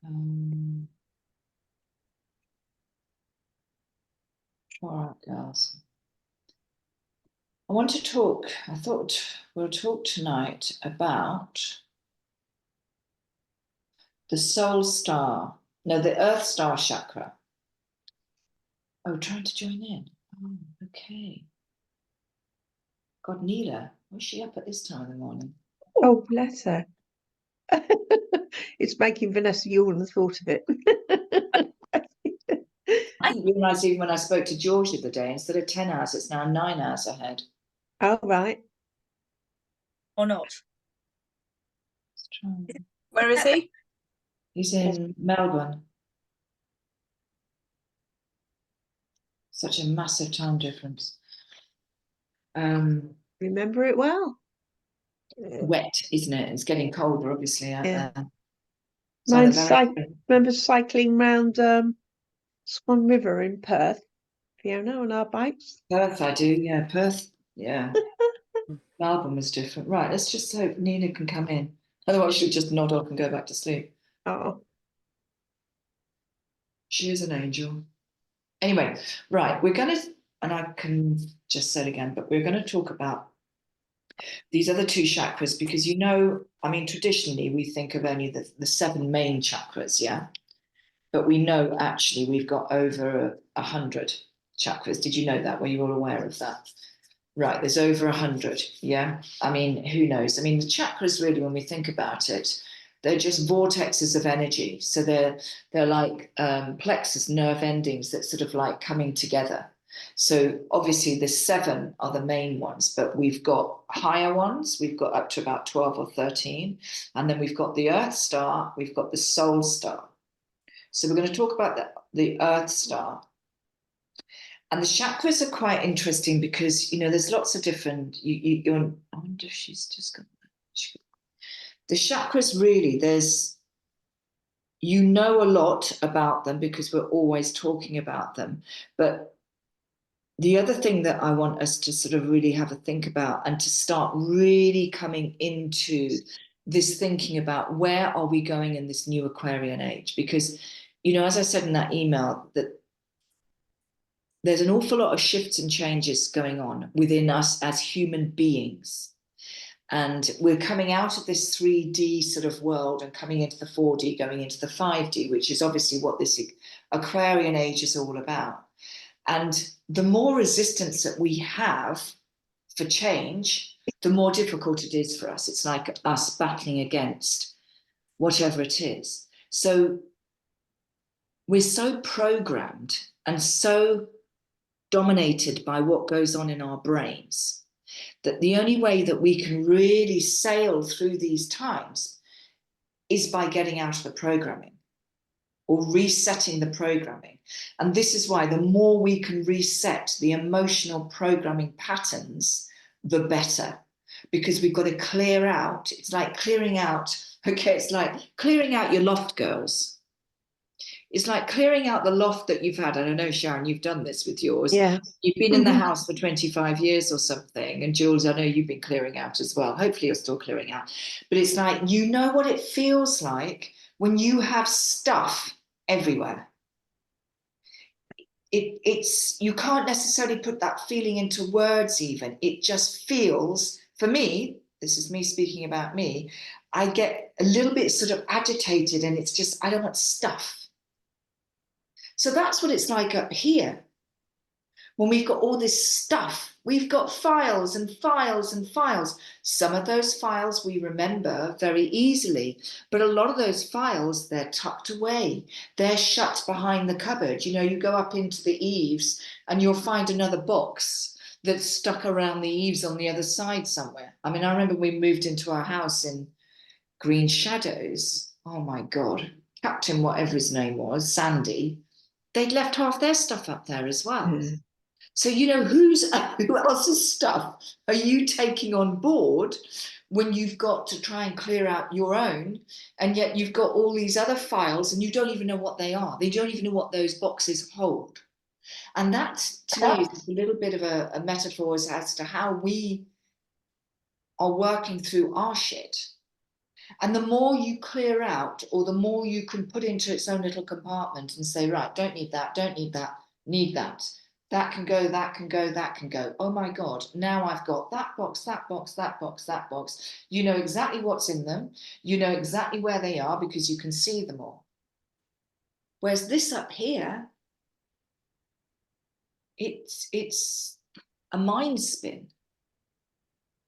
All right, girls. I thought we'll talk tonight about the soul star, no, the earth star chakra. Oh, trying to join in. Oh, okay. God, Neela, why's she up at this time in the morning? Oh, bless her. It's making Vanessa yawn, the thought of it. I didn't realise even when I spoke to George the other day, instead of 10 hours, it's now 9 hours ahead. Oh, right. Or not? Where Where is he? He's in Melbourne. Such a massive time difference. Remember it well. Wet, isn't it? It's getting colder, obviously, out Yeah. there. So Remember cycling round Swan River in Perth, Fiona, on our bikes? Perth, I do, yeah. Perth, yeah. Melbourne was different. Right, let's just hope Nina can come in. Otherwise, she'll just nod off and go back to sleep. Oh. She is an angel. Anyway, right, we're going to, and I can just say it again, but we're going to talk about these other two chakras because, you know, I mean, traditionally we think of only the seven main chakras, yeah? But we know actually we've got over 100 chakras. Did you know that? Were you all aware of that? Right, there's over 100, yeah? I mean, who knows? I mean, the chakras really, when we think about it, they're just vortexes of energy. So they're like plexus nerve endings that sort of like coming together. So obviously the seven are the main ones, but we've got higher ones. We've got up to about 12 or 13. And then we've got the earth star, we've got the soul star. So we're going to talk about the earth star. And the chakras are quite interesting because, you know, there's lots of different, I wonder if she's just got, the chakras really, you know a lot about them because we're always talking about them. But the other thing that I want us to sort of really have a think about and to start really coming into this thinking about where are we going in this new Aquarian age? Because, you know, as I said in that email, that there's an awful lot of shifts and changes going on within us as human beings. And we're coming out of this 3D sort of world and coming into the 4D, going into the 5D, which is obviously what this Aquarian age is all about. And the more resistance that we have for change, the more difficult it is for us. It's like us battling against whatever it is. So we're so programmed and so dominated by what goes on in our brains that the only way that we can really sail through these times is by getting out of the programming or resetting the programming. And this is why the more we can reset the emotional programming patterns, the better, because we've got to clear out. It's like clearing out, okay, it's like clearing out your loft, girls. It's like clearing out the loft that you've had. And I know, Sharon, you've done this with yours. Yeah. You've been in the house for 25 years or something. And Jules, I know you've been clearing out as well. Hopefully you're still clearing out. But it's like, you know what it feels like when you have stuff everywhere. It's you can't necessarily put that feeling into words even. It just feels, for me, this is me speaking about me, I get a little bit sort of agitated and it's just, I don't want stuff. So that's what it's like up here. When we've got all this stuff, we've got files and files and files. Some of those files we remember very easily, but a lot of those files, they're tucked away. They're shut behind the cupboard. You know, you go up into the eaves and you'll find another box that's stuck around the eaves on the other side somewhere. I mean, I remember we moved into our house in Green Shadows. Oh my God, Captain, whatever his name was, Sandy, they'd left half their stuff up there as well. Mm. So, you know, who else's stuff are you taking on board when you've got to try and clear out your own, and yet you've got all these other files and you don't even know what they are. They don't even know what those boxes hold. And that, to me, is a little bit of a metaphor as to how we are working through our shit. And the more you clear out, or the more you can put into its own little compartment and say, right, don't need that, don't need that, need that. That can go, that can go, that can go. Oh my God, now I've got that box, that box, that box, that box. You know exactly what's in them. You know exactly where they are because you can see them all. Whereas this up here, it's a mind spin.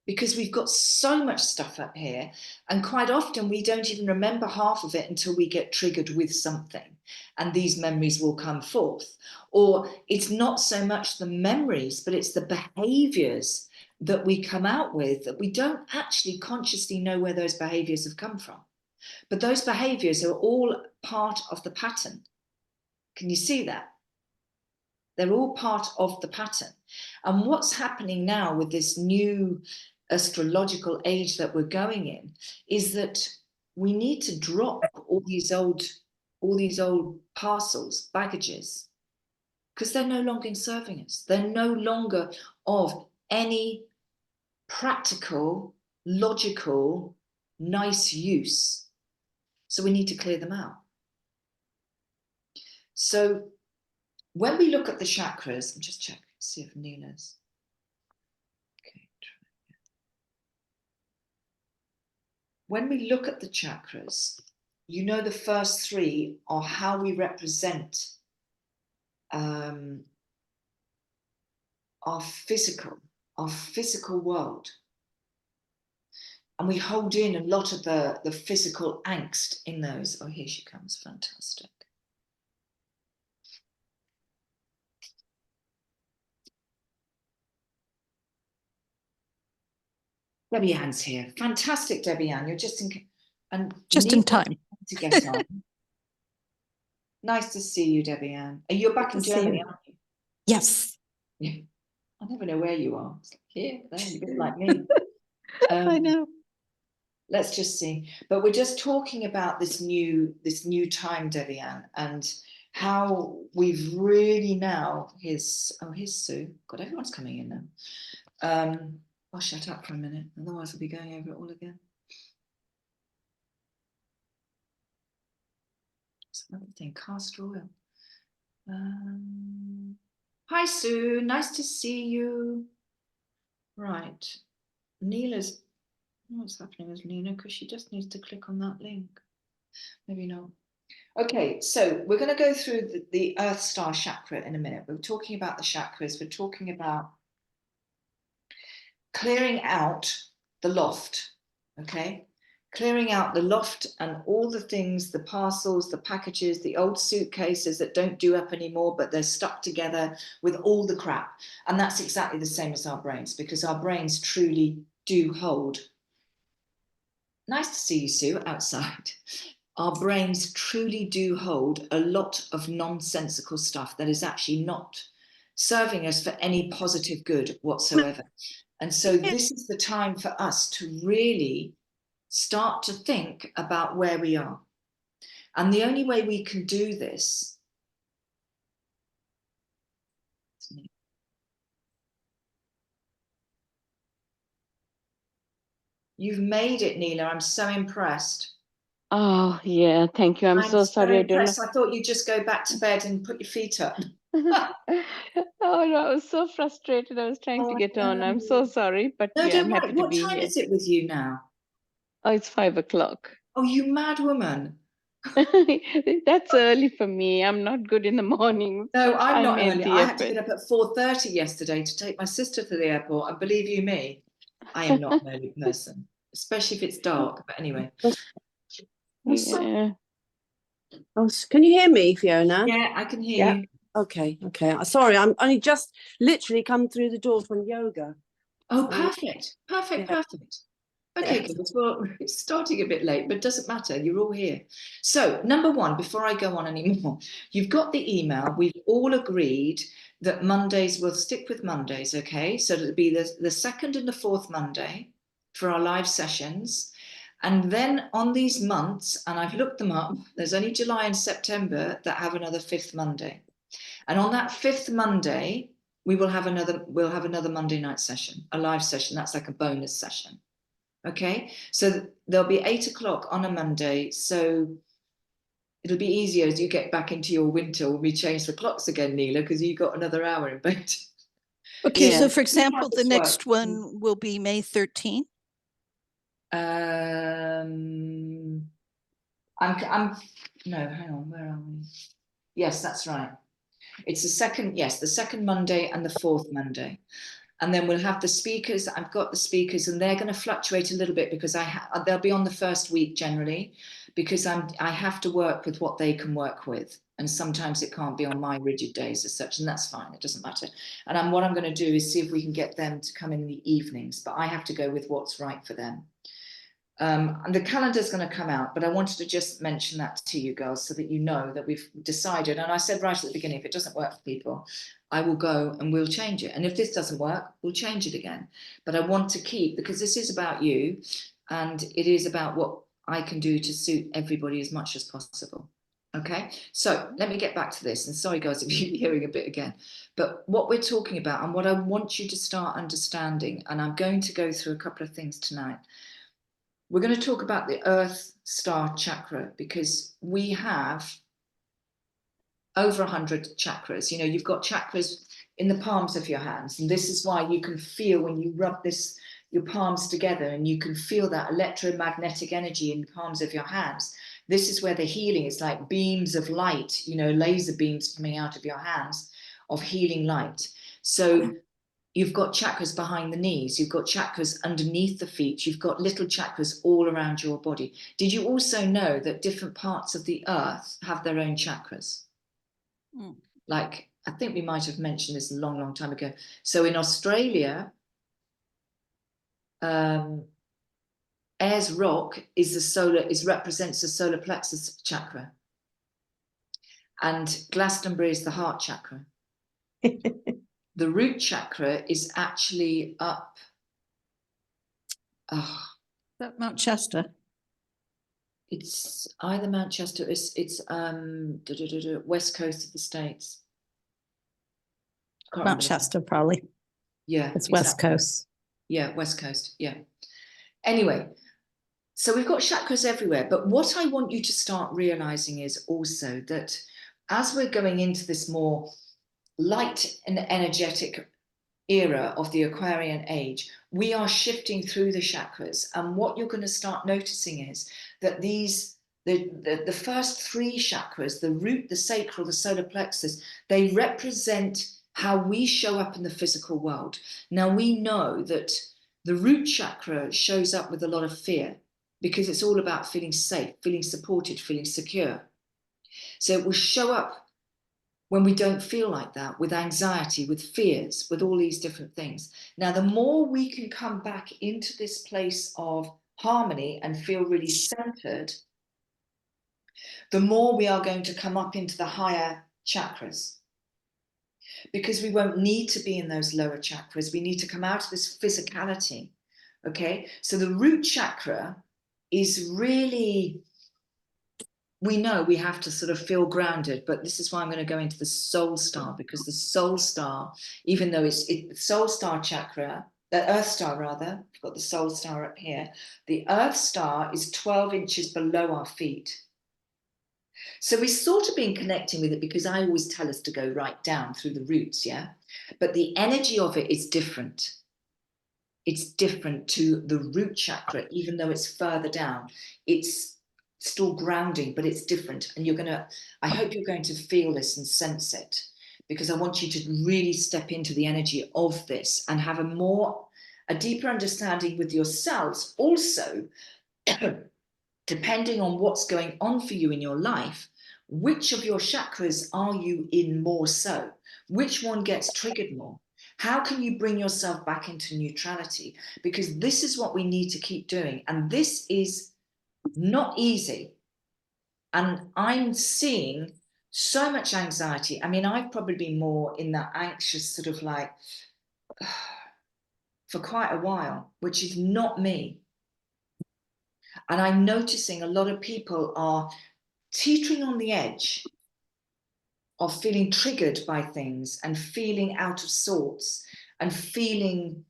Because we've got so much stuff up here, and quite often we don't even remember half of it until we get triggered with something, and these memories will come forth. Or it's not so much the memories, but it's the behaviors that we come out with that we don't actually consciously know where those behaviors have come from. But those behaviors are all part of the pattern. Can you see that? They're all part of the pattern. And what's happening now with this new astrological age that we're going in is that we need to drop all these old parcels, baggages, because they're no longer serving us. They're no longer of any practical, logical, nice use. So we need to clear them out. So when we look at the chakras, I'm just checking to see if Nina's. Okay. When we look at the chakras, you know the first three are how we represent our physical world. And we hold in a lot of the physical angst in those. Oh, here she comes, fantastic. Debbie Ann's here. Fantastic, Debbie Ann. You're just in time to get on. Nice to see you, Debbie Ann. And you're back in Germany, aren't you? Yes. Yeah. I never know where you are. It's like here, there, you're a bit like me. I know. Let's just see. But we're just talking about this new time, Debbie Ann, and how we've really now here's Sue. God, everyone's coming in now. I'll shut up for a minute, otherwise I'll be going over it all again. It's another thing, castor oil. Hi Sue, nice to see you. Right, Neela's, what's happening with Neela? Because she just needs to click on that link. Maybe not. Okay, so we're going to go through the Earth Star chakra in a minute. We're talking about the chakras. We're talking about clearing out the loft, okay? Clearing out the loft and all the things, the parcels, the packages, the old suitcases that don't do up anymore, but they're stuck together with all the crap. And that's exactly the same as our brains, because our brains truly do hold. Nice to see you, Sue, outside. Our brains truly do hold a lot of nonsensical stuff that is actually not serving us for any positive good whatsoever. And so this is the time for us to really start to think about where we are. And the only way we can do this You've made it, Neela. I'm so impressed. Oh, yeah, thank you. I'm so sorry. I don't know. I thought you'd just go back to bed and put your feet up. Oh, no, I was so frustrated. I was trying to get on. I'm so sorry, but No, yeah, don't I'm happy worry. to What be time here. is it with you now? Oh, it's 5 o'clock. Oh, you mad woman. That's early for me. I'm not good in the morning. No, I'm I not made early. the I had to effort. get up at 4:30 yesterday to take my sister to the airport. And believe you me, I am not an early person, especially if it's dark. But anyway. Yeah. Oh, can you hear me, Fiona? Yeah, I can hear you. Okay. Sorry, I'm only just literally come through the door from yoga. Oh, perfect. Perfect. Yeah. Okay, good. Well, it's starting a bit late, but it doesn't matter. You're all here. So, number one, before I go on anymore, you've got the email. We've all agreed that Mondays, we'll stick with Mondays, okay? So it'll be the second and the fourth Monday for our live sessions. And then on these months, and I've looked them up, there's only July and September that have another fifth Monday. And on that fifth Monday, we'll have another Monday night session, a live session. That's like a bonus session. Okay, so there'll be 8 o'clock on a Monday. So it'll be easier as you get back into your winter when we change the clocks again, Neela, because you got another hour in bed. Okay, Yeah. so for See how example, the this next works. one will be May 13th. I'm no, hang on, where are we? Yes, that's right. It's the second, yes, the second Monday and the fourth Monday. And then we'll have the speakers. I've got the speakers, and they're going to fluctuate a little bit because they'll be on the first week generally, because I have to work with what they can work with, and sometimes it can't be on my rigid days as such, and that's fine. It doesn't matter. And what I'm going to do is see if we can get them to come in the evenings, but I have to go with what's right for them. And the calendar is going to come out, but I wanted to just mention that to you girls so that you know that we've decided. And I said right at the beginning, if it doesn't work for people, I will go and we'll change it. And if this doesn't work, we'll change it again. But I want to keep, because this is about you, and it is about what I can do to suit everybody as much as possible. Okay, so let me get back to this. And sorry, guys, if you're hearing a bit again. But what we're talking about and what I want you to start understanding, and I'm going to go through a couple of things tonight. We're going to talk about the Earth Star Chakra, because we have over 100 chakras. You know, you've got chakras in the palms of your hands. And this is why you can feel when you rub your palms together, and you can feel that electromagnetic energy in the palms of your hands. This is where the healing is, like beams of light, you know, laser beams coming out of your hands of healing light. So you've got chakras behind the knees, you've got chakras underneath the feet, you've got little chakras all around your body. Did you also know that different parts of the earth have their own chakras? Like, I think we might have mentioned this a long, long time ago. So in Australia, Ayers Rock represents the solar plexus chakra. And Glastonbury is the heart chakra. The root chakra is actually up. That Mount Shasta. It's either Manchester, it's west coast of the States. Can't Mount remember. Shasta, probably. Yeah, It's West exactly. Coast. Yeah, west coast. Yeah. Anyway, so we've got chakras everywhere. But what I want you to start realizing is also that as we're going into this more light and energetic era of the Aquarian age, we are shifting through the chakras. And what you're going to start noticing is that the first 3 chakras, the root, the sacral, the solar plexus, they represent how we show up in the physical world. Now, we know that the root chakra shows up with a lot of fear, because it's all about feeling safe, feeling supported, feeling secure. So it will show up when we don't feel like that, with anxiety, with fears, with all these different things. Now, the more we can come back into this place of harmony and feel really centered, the more we are going to come up into the higher chakras. Because we won't need to be in those lower chakras. We need to come out of this physicality. Okay, so the root chakra is really, we know we have to sort of feel grounded, but this is why I'm going to go into the soul star, because the soul star, even though it's soul star chakra, the earth star rather, I've got the soul star up here. The earth star is 12 inches below our feet. So we've sort of been connecting with it, because I always tell us to go right down through the roots, yeah? But the energy of it is different. It's different to the root chakra, even though it's further down. It's still grounding, but it's different. And I hope you're going to feel this and sense it, because I want you to really step into the energy of this and have a deeper understanding with yourselves. Also, depending on what's going on for you in your life, which of your chakras are you in more so? Which one gets triggered more? How can you bring yourself back into neutrality? Because this is what we need to keep doing. And this is not easy. And I'm seeing so much anxiety. I mean, I've probably been more in that anxious sort of like for quite a while, which is not me. And I'm noticing a lot of people are teetering on the edge of feeling triggered by things and feeling out of sorts and feeling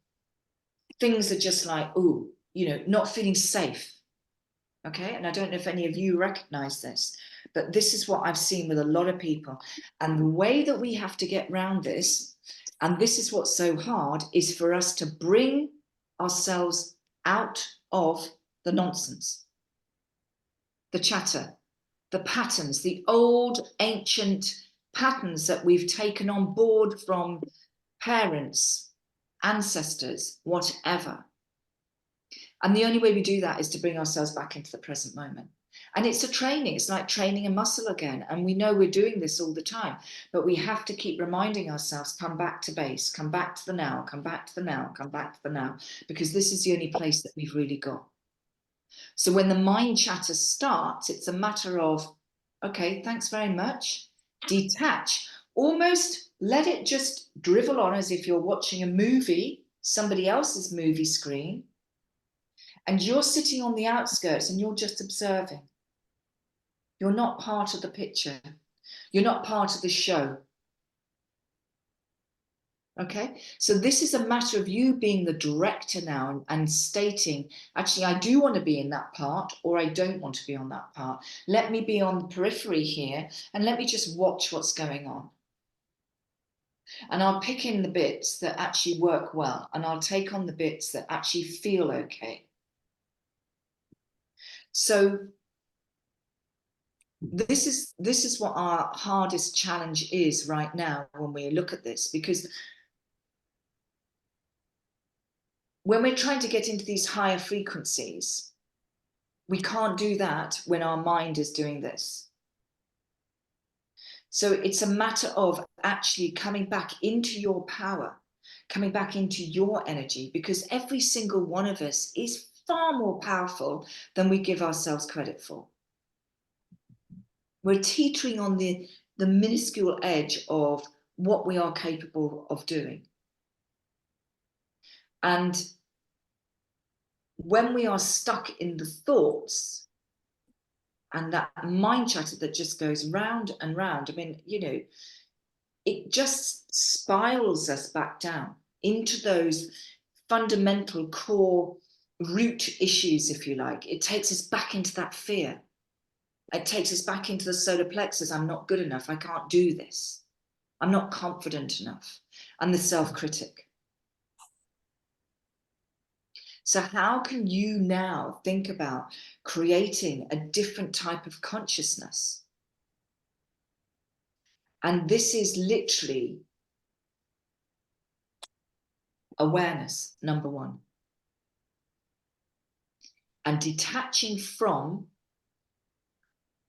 things are just like, ooh, not feeling safe. Okay, and I don't know if any of you recognize this, but this is what I've seen with a lot of people. And the way that we have to get around this, and this is what's so hard, is for us to bring ourselves out of the nonsense, the chatter, the patterns, the old ancient patterns that we've taken on board from parents, ancestors, whatever. And the only way we do that is to bring ourselves back into the present moment. And it's a training. It's like training a muscle again. And we know we're doing this all the time, but we have to keep reminding ourselves, come back to base, come back to the now, come back to the now, come back to the now, because this is the only place that we've really got. So when the mind chatter starts, it's a matter of, okay, thanks very much. Detach, almost let it just drivel on as if you're watching a movie, somebody else's movie screen. And you're sitting on the outskirts and you're just observing. You're not part of the picture. You're not part of the show. Okay, so this is a matter of you being the director now and stating, actually, I do want to be in that part, or I don't want to be on that part. Let me be on the periphery here and let me just watch what's going on. And I'll pick in the bits that actually work well, and I'll take on the bits that actually feel okay. So this is what our hardest challenge is right now when we look at this, because when we're trying to get into these higher frequencies, we can't do that when our mind is doing this. So it's a matter of actually coming back into your power, coming back into your energy, because every single one of us is far more powerful than we give ourselves credit for. We're teetering on the minuscule edge of what we are capable of doing. And when we are stuck in the thoughts and that mind chatter that just goes round and round, I mean, it just spirals us back down into those fundamental core root issues, if you like. It takes us back into that fear. It takes us back into the solar plexus. I'm not good enough. I can't do this. I'm not confident enough. And the self-critic. So how can you now think about creating a different type of consciousness? And this is literally awareness, number one. And detaching from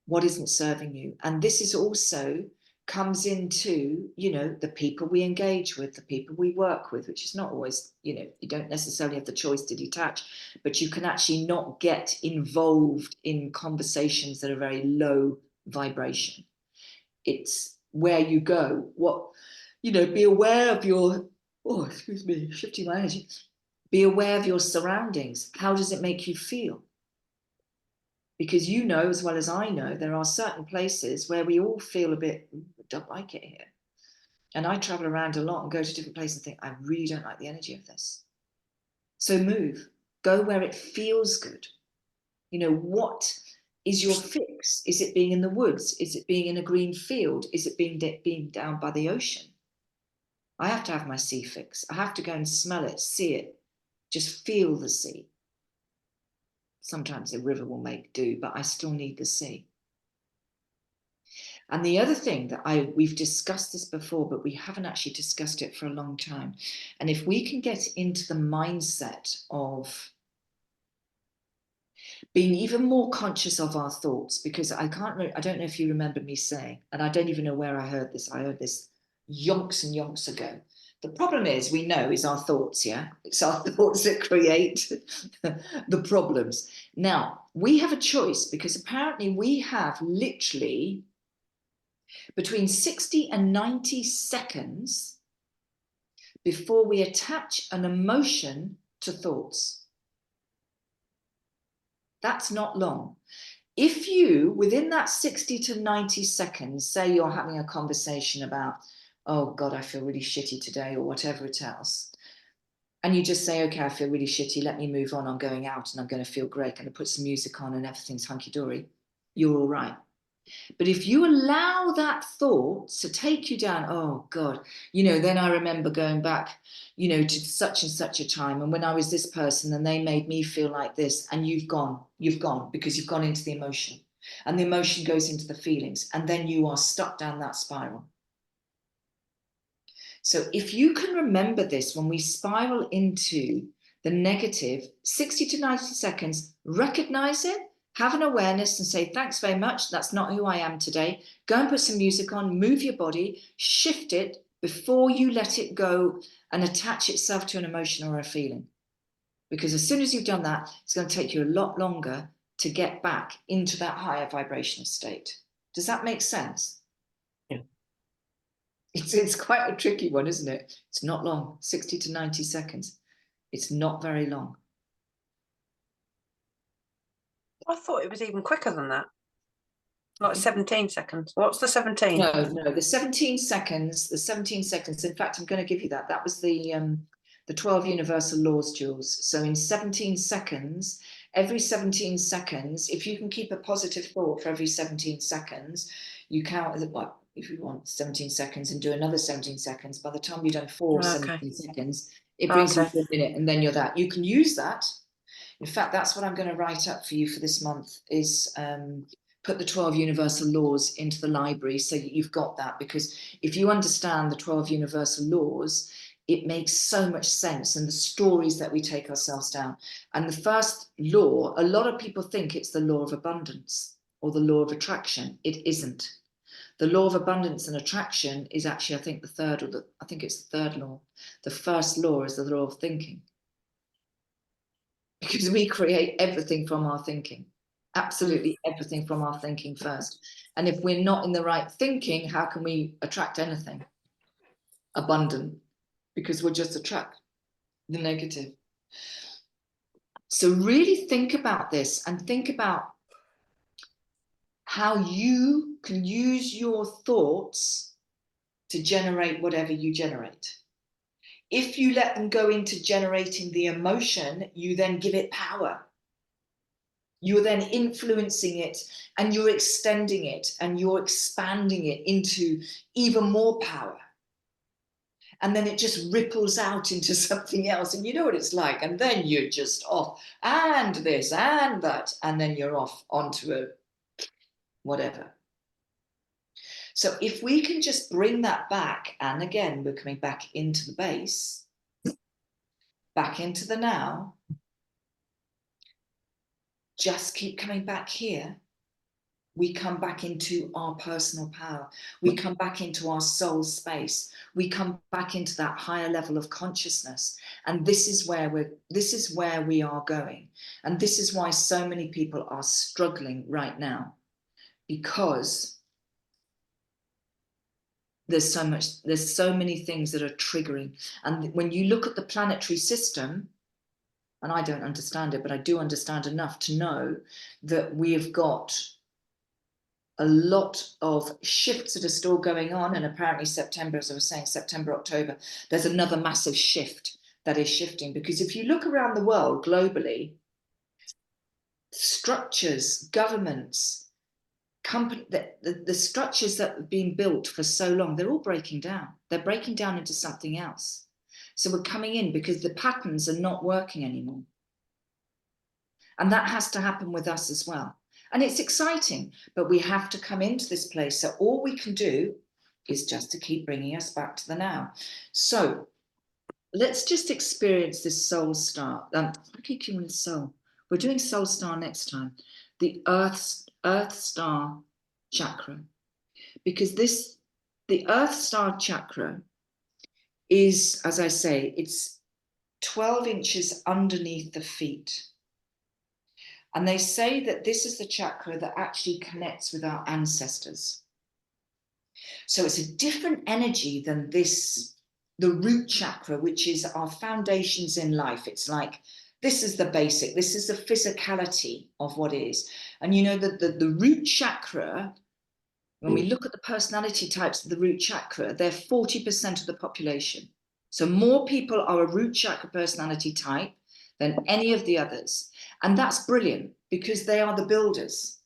what isn't serving you. And this is also comes into, the people we engage with, the people we work with, which is not always, you don't necessarily have the choice to detach, but you can actually not get involved in conversations that are very low vibration. It's where you go, be aware of your, shifting my energy. Be aware of your surroundings. How does it make you feel? Because as well as I know, there are certain places where we all feel a bit, don't like it here. And I travel around a lot and go to different places and think, I really don't like the energy of this. So move, go where it feels good. What is your fix? Is it being in the woods? Is it being in a green field? Is it being down by the ocean? I have to have my sea fix. I have to go and smell it, see it, just feel the sea. Sometimes a river will make do, but I still need the sea. And the other thing that we've discussed this before, but we haven't actually discussed it for a long time. And if we can get into the mindset of being even more conscious of our thoughts, because I don't know if you remember me saying, and I don't even know where I heard this yonks and yonks ago. The problem is, we know, is our thoughts, yeah? It's our thoughts that create the problems. Now, we have a choice, because apparently we have literally between 60 and 90 seconds before we attach an emotion to thoughts. That's not long. If you, within that 60 to 90 seconds, say you're having a conversation about, oh God, I feel really shitty today, or whatever it else, And you just say, okay, I feel really shitty. Let me move on. I'm going out and I'm going to feel great. I'm going to put some music on and everything's hunky-dory. You're all right. But if you allow that thought to take you down, oh God, you know, then I remember going back, you know, to such and such a time. And when I was this person and they made me feel like this, and you've gone because you've gone into the emotion, and the emotion goes into the feelings, and then you are stuck down that spiral. So if you can remember this, when we spiral into the negative, 60 to 90 seconds, recognize it, have an awareness and say, thanks very much. That's not who I am today. Go and put some music on, move your body, shift it before you let it go and attach itself to an emotion or a feeling. Because as soon as you've done that, it's going to take you a lot longer to get back into that higher vibrational state. Does that make sense? Yeah. It's quite a tricky one, isn't it? It's not long, 60 to 90 seconds. It's not very long. I thought it was even quicker than that. Like 17 seconds. What's the 17? No, the 17 seconds, in fact, I'm going to give you that. That was the 12 universal laws, Jules. So in 17 seconds, every 17 seconds, if you can keep a positive thought for every 17 seconds, you count, well, if you want 17 seconds and do another 17 seconds, by the time you've done 17 seconds, it brings you to a minute, and then you're that. You can use that. In fact, that's what I'm going to write up for you for this month, is put the 12 universal laws into the library so that you've got that. Because if you understand the 12 universal laws, it makes so much sense, and the stories that we take ourselves down. And the first law, a lot of people think it's the law of abundance or the law of attraction. It isn't. The law of abundance and attraction is actually, I think, I think it's the third law. The first law is the law of thinking. Because we create everything from our thinking. Absolutely everything from our thinking first. And if we're not in the right thinking, how can we attract anything abundant? Because we'll just attract the negative. So really think about this, and think about how you can use your thoughts to generate whatever you generate. If you let them go into generating the emotion, you then give it power. You're then influencing it, and you're extending it, and you're expanding it into even more power. And then it just ripples out into something else. And you know what it's like. And then you're just off, and this and that. And then you're off onto a whatever. So if we can just bring that back, and again, we're coming back into the base, back into the now, just keep coming back here. We come back into our personal power. We come back into our soul space. We come back into that higher level of consciousness. And this is where we are going. And this is why so many people are struggling right now, because there's so many things that are triggering. And when you look at the planetary system, and I don't understand it, but I do understand enough to know that we have got a lot of shifts that are still going on. And apparently September, as I was saying, September, October, there's another massive shift that is shifting. Because if you look around the world globally, structures, governments, the structures that have been built for so long, they're all breaking down. They're breaking down into something else. So we're coming in because the patterns are not working anymore. And that has to happen with us as well. And it's exciting, but we have to come into this place. So all we can do is just to keep bringing us back to the now. So let's just experience this soul star. I keep doing soul. We're doing soul star next time. The earth star chakra. Because the earth star chakra is, as I say, it's 12 inches underneath the feet. And they say that this is the chakra that actually connects with our ancestors. So it's a different energy than the root chakra, which is our foundations in life. It's like, this is the basic, this is the physicality of what is. And you know that the root chakra, when we look at the personality types of the root chakra, they're 40% of the population. So more people are a root chakra personality type than any of the others. And that's brilliant because they are the builders.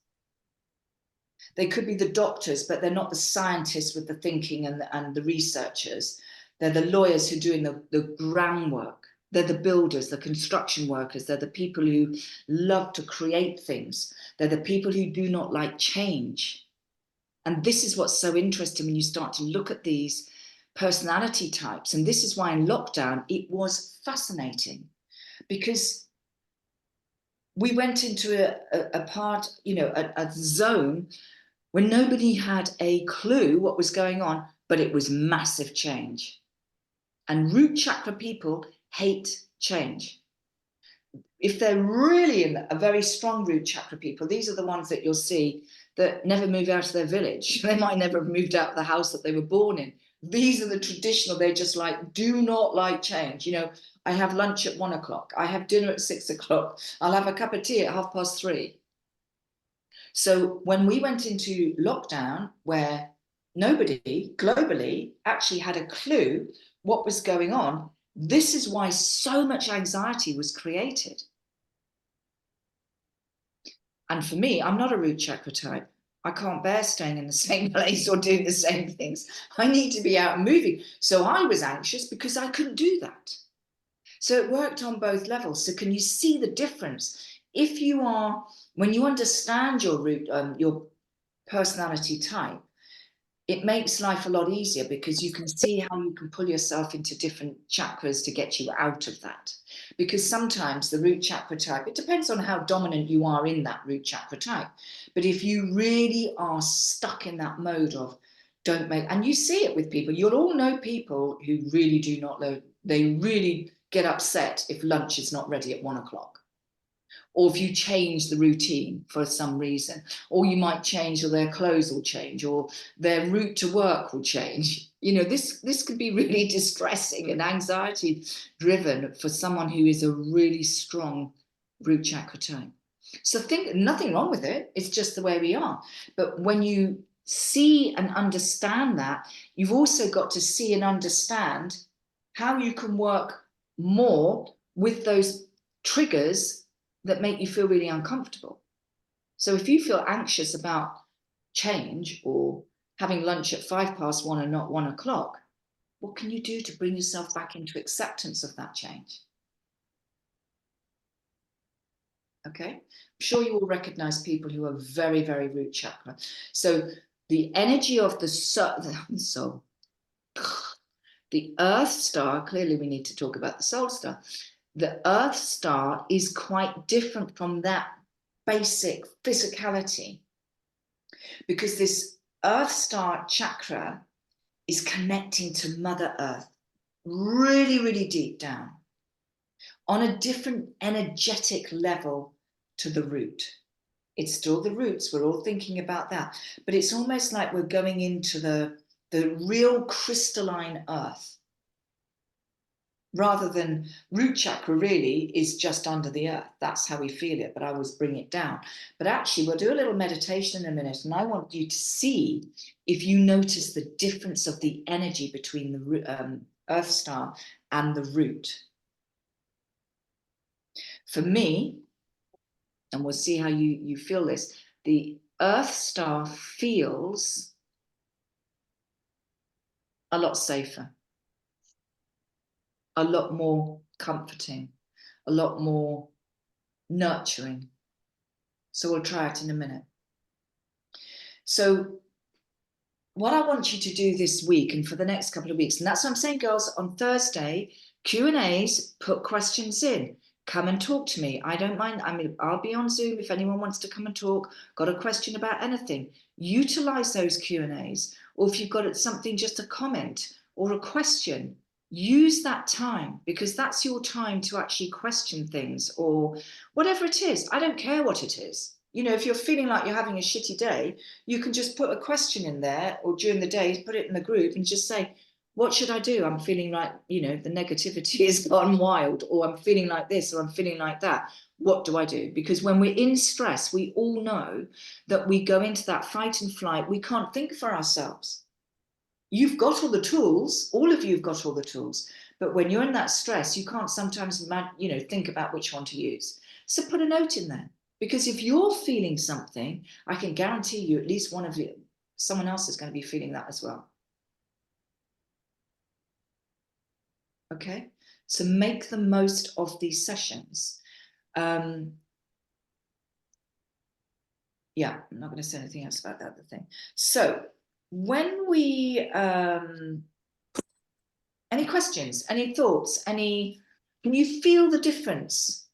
They could be the doctors, but they're not the scientists with the thinking and the researchers. They're the lawyers who are doing the groundwork. They're the builders, the construction workers. They're the people who love to create things. They're the people who do not like change. And this is what's so interesting when you start to look at these personality types. And this is why in lockdown, it was fascinating because we went into a part, a zone where nobody had a clue what was going on, but it was massive change. And root chakra people hate change. If they're really in a very strong root chakra people, these are the ones that you'll see that never move out of their village. They might never have moved out of the house that they were born in. These are the traditional, they're just like, do not like change. I have lunch at 1 o'clock. I have dinner at 6 o'clock. I'll have a cup of tea at 3:30. So when we went into lockdown, where nobody globally actually had a clue what was going on, this is why so much anxiety was created. And for me, I'm not a root chakra type. I can't bear staying in the same place or doing the same things. I need to be out and moving. So I was anxious because I couldn't do that. So it worked on both levels. So can you see the difference? When you understand your personality type, it makes life a lot easier because you can see how you can pull yourself into different chakras to get you out of that. Because sometimes the root chakra type, it depends on how dominant you are in that root chakra type. But if you really are stuck in that mode of and you see it with people, you'll all know people who really do not know, they really get upset if lunch is not ready at 1 o'clock. Or if you change the routine for some reason, or you might change, or their clothes will change, or their route to work will change. This could be really distressing and anxiety driven for someone who is a really strong root chakra type. So nothing wrong with it. It's just the way we are. But when you see and understand that, you've also got to see and understand how you can work more with those triggers that make you feel really uncomfortable. So if you feel anxious about change or having lunch at 1:05 and not 1 o'clock, what can you do to bring yourself back into acceptance of that change? Okay, I'm sure you will recognize people who are very, very root chakra. So the energy of the soul, the earth star, clearly we need to talk about the soul star. The earth star is quite different from that basic physicality because this earth star chakra is connecting to Mother Earth really, really deep down on a different energetic level to the root. It's still the roots. We're all thinking about that, but it's almost like we're going into the real crystalline earth. Rather than root chakra really is just under the earth. That's how we feel it, but I always bring it down. But actually, we'll do a little meditation in a minute, and I want you to see if you notice the difference of the energy between the earth star and the root. For me, and we'll see how you feel this, the earth star feels a lot safer, a lot more comforting, a lot more nurturing. So we'll try it in a minute. So what I want you to do this week and for the next couple of weeks, and that's what I'm saying, girls, on Thursday, Q&As, put questions in. Come and talk to me. I don't mind. I'll be on Zoom if anyone wants to come and talk, got a question about anything. Utilize those Q&As. Or if you've got something, just a comment or a question, use that time because that's your time to actually question things or whatever it is. I don't care what it is. If you're feeling like you're having a shitty day, you can just put a question in there or during the day, put it in the group and just say, what should I do? I'm feeling like, the negativity has gone wild, or I'm feeling like this, or I'm feeling like that. What do I do? Because when we're in stress, we all know that we go into that fight and flight. We can't think for ourselves. You've got all the tools. All of you have got all the tools, But when you're in that stress, you can't sometimes, think about which one to use. So put a note in there, because if you're feeling something, I can guarantee you at least one of you, someone else is going to be feeling that as well. Okay, so make the most of these sessions. Yeah, I'm not going to say anything else about that other thing. So when we, any questions, any thoughts, can you feel the difference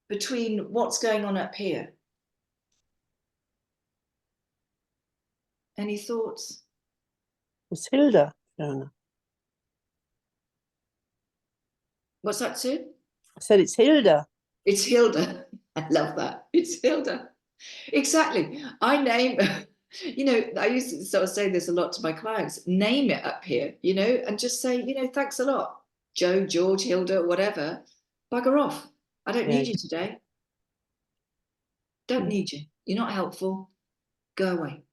between what's going on up here? Any thoughts? It's Hilda, Fiona. What's that, Sue? I said it's Hilda. It's Hilda. I love that. It's Hilda. Exactly. I name, I used to sort of say this a lot to my clients, name it up here, and just say, thanks a lot. Joe, George, Hilda, whatever, bugger off. I don't need you today. Don't need you. You're not helpful. Go away.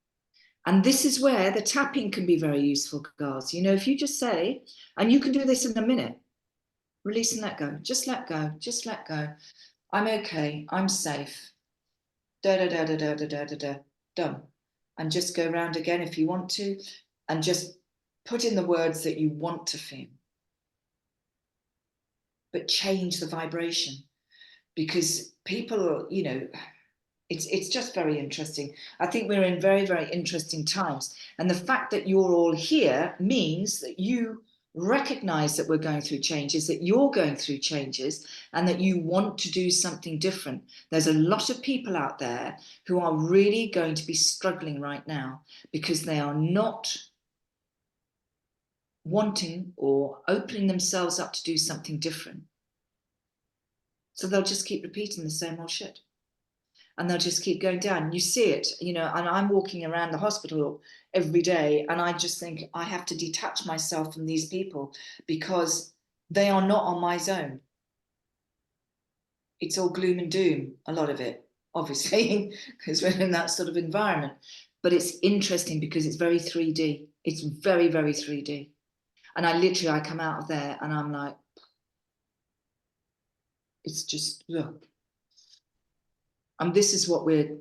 And this is where the tapping can be very useful, girls. If you just say, and you can do this in a minute, release and let go. Just let go. Just let go. I'm okay. I'm safe. Da da da da da da da da da. Done. And just go around again if you want to, and just put in the words that you want to feel. But change the vibration, because people, it's just very interesting. I think we're in very, very interesting times. And the fact that you're all here means that you recognize that we're going through changes, that you're going through changes, and that you want to do something different. There's a lot of people out there who are really going to be struggling right now because they are not wanting or opening themselves up to do something different. So they'll just keep repeating the same old shit. And they'll just keep going down. You see it, and I'm walking around the hospital every day, and I just think I have to detach myself from these people because they are not on my zone. It's all gloom and doom, a lot of it, obviously, because we're in that sort of environment. But it's interesting because it's very 3D. It's very, very 3D. And I come out of there and I'm like, it's just, look. And this is what we're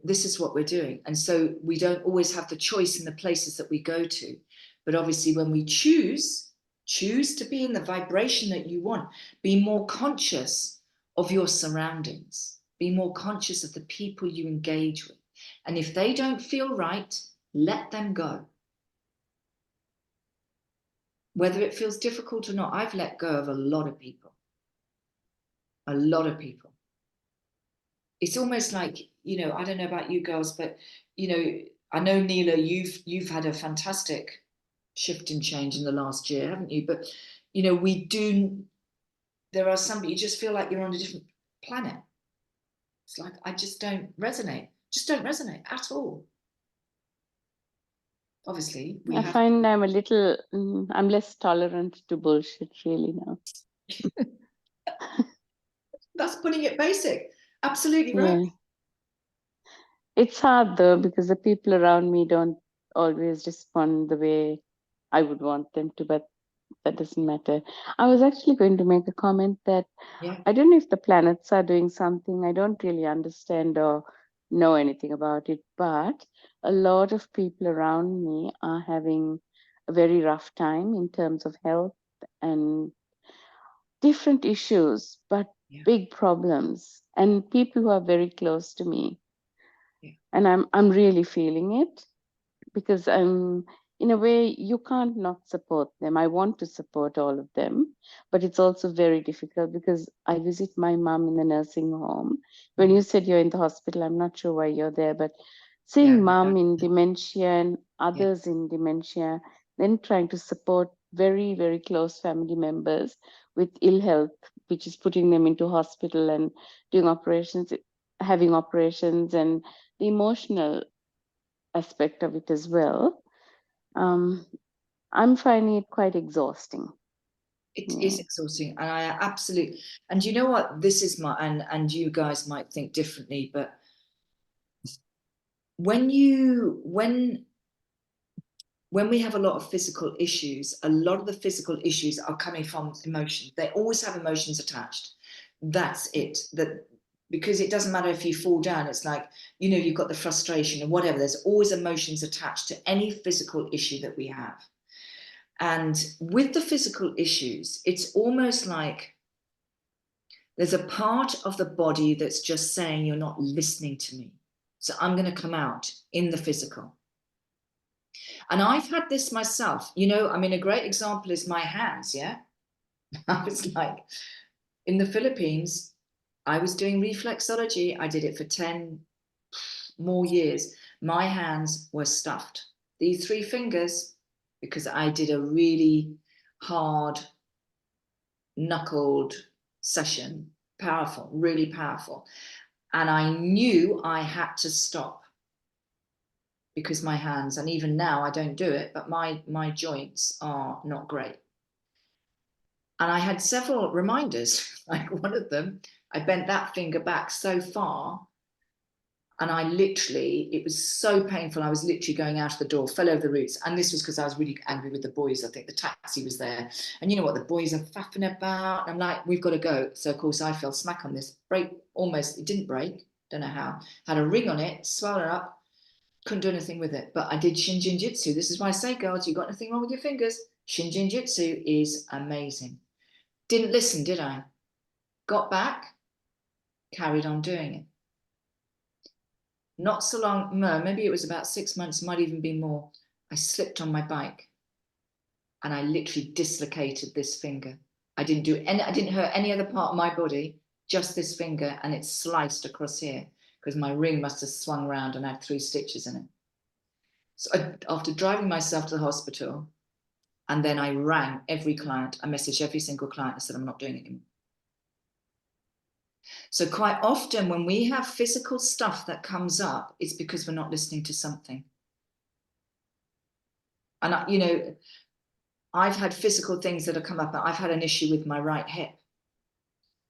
doing. And so we don't always have the choice in the places that we go to. But obviously when we choose to be in the vibration that you want, be more conscious of your surroundings, be more conscious of the people you engage with. And if they don't feel right, let them go. Whether it feels difficult or not, I've let go of a lot of people. A lot of people. It's almost like, I don't know about you girls, but, I know, Neela, you've had a fantastic shift and change in the last year, haven't you? But, there are some, you just feel like you're on a different planet. It's like, I just don't resonate at all. Obviously, I find I'm I'm less tolerant to bullshit really now. That's putting it basic. Absolutely right. Yeah. It's hard though, because the people around me don't always respond the way I would want them to, but that doesn't matter. I was actually going to make a comment that I don't know if the planets are doing something. I don't really understand or know anything about it, but a lot of people around me are having a very rough time in terms of health and different issues, but big problems, and people who are very close to me. And I'm really feeling it, because in a way you can't not support them. I want to support all of them, but it's also very difficult because I visit my mom in the nursing home. When you said you're in the hospital, I'm not sure why you're there, but seeing mom in dementia and others in dementia, then trying to support very, very close family members with ill health, which is putting them into hospital and doing operations, having operations, and the emotional aspect of it as well. I'm finding it quite exhausting. It is exhausting, and I absolutely. And you know what? This is and you guys might think differently, but when when we have a lot of physical issues, a lot of the physical issues are coming from emotion. They always have emotions attached. That's it. That because it doesn't matter if you fall down, it's like, you know, you've got the frustration or whatever. There's always emotions attached to any physical issue that we have. And with the physical issues, it's almost like there's a part of the body that's just saying, you're not listening to me. So I'm going to come out in the physical. And I've had this myself, you know, I mean, a great example is my hands. Yeah. I was like, in the Philippines, I was doing reflexology. I did it for 10 more years. My hands were stuffed. These 3 fingers, because I did a really hard, knuckled session, powerful, really powerful. And I knew I had to stop because my hands, and even now I don't do it, but my joints are not great. And I had several reminders, like one of them, I bent that finger back so far, and I literally, it was so painful. I was literally going out of the door, fell over the roots. And this was because I was really angry with the boys. I think the taxi was there. And you know what, the boys are faffing about. I'm like, we've got to go. So of course I fell smack on this, break, almost, it didn't break, don't know how. Had a ring on it, swelled it up, couldn't do anything with it. But I did Shinjin Jitsu. This is why I say, girls, you got anything wrong with your fingers? Shinjin Jitsu is amazing. Didn't listen, did I? Got back, carried on doing it. Not so long, no, maybe it was about 6 months, might even be more. I slipped on my bike and I literally dislocated this finger. I didn't hurt any other part of my body, just this finger, and it sliced across here because my ring must have swung round and had 3 stitches in it. So after driving myself to the hospital, and then I rang every client, I messaged every single client, I said, I'm not doing it anymore. So quite often when we have physical stuff that comes up, it's because we're not listening to something. And, you know, I've had physical things that have come up. I've had an issue with my right hip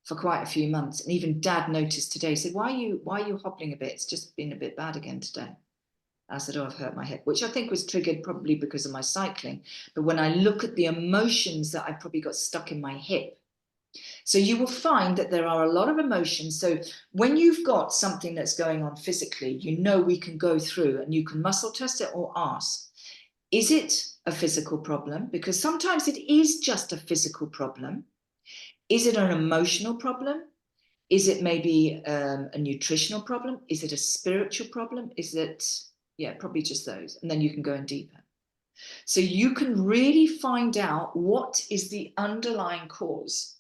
for quite a few months. And even Dad noticed today, he said, why are you hobbling a bit? It's just been a bit bad again today. I said, oh, I've hurt my hip, which I think was triggered probably because of my cycling. But when I look at the emotions that I probably got stuck in my hip, so you will find that there are a lot of emotions. So when you've got something that's going on physically, you know, we can go through and you can muscle test it or ask, is it a physical problem? Because sometimes it is just a physical problem. Is it an emotional problem? Is it maybe a nutritional problem? Is it a spiritual problem? Is it, yeah, probably just those. And then you can go in deeper. So you can really find out what is the underlying cause.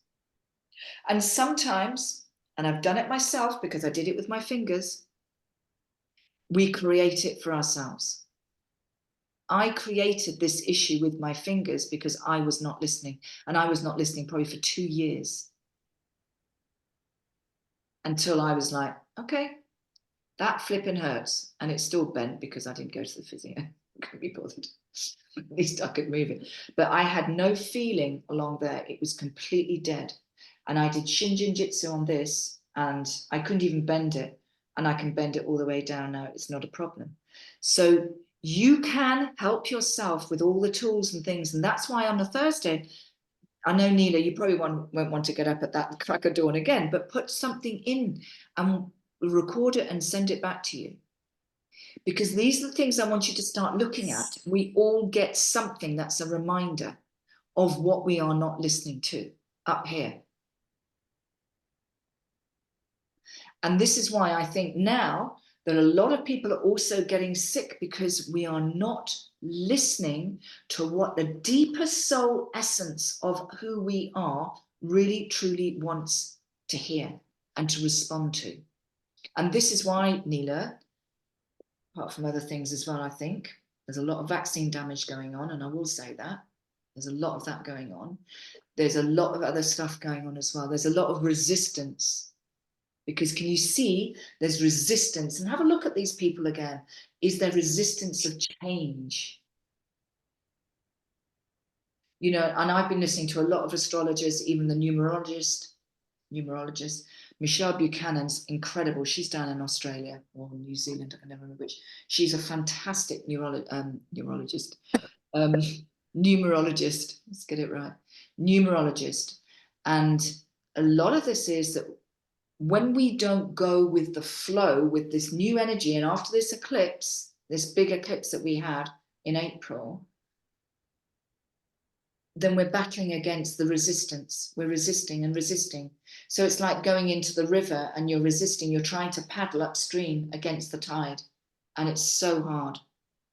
And sometimes, and I've done it myself because I did it with my fingers, we create it for ourselves. I created this issue with my fingers because I was not listening. And I was not listening probably for 2 years. Until I was like, okay, that flipping hurts. And it's still bent because I didn't go to the physio. I couldn't be bothered. At least I could move it. But I had no feeling along there. It was completely dead. And I did Shinjin Jitsu on this and I couldn't even bend it. And I can bend it all the way down now. It's not a problem. So you can help yourself with all the tools and things. And that's why on a Thursday, I know, Neela, you probably won't want to get up at that crack of dawn again, but put something in and record it and send it back to you. Because these are the things I want you to start looking at. We all get something that's a reminder of what we are not listening to up here. And this is why I think now that a lot of people are also getting sick because we are not listening to what the deeper soul essence of who we are really truly wants to hear and to respond to. And this is why, Neela, apart from other things as well, I think there's a lot of vaccine damage going on, and I will say that there's a lot of that going on. There's a lot of other stuff going on as well. There's a lot of resistance. Because can you see there's resistance? And have a look at these people again. Is there resistance of change? You know, and I've been listening to a lot of astrologers, even the numerologists, Michelle Buchanan's incredible. She's down in Australia or New Zealand, I can never remember which. She's a fantastic neurologist, numerologist. Let's get it right. Numerologist. And a lot of this is that when we don't go with the flow, with this new energy, and after this eclipse, this big eclipse that we had in April, then we're battling against the resistance. We're resisting and resisting. So it's like going into the river and you're resisting, you're trying to paddle upstream against the tide. And it's so hard.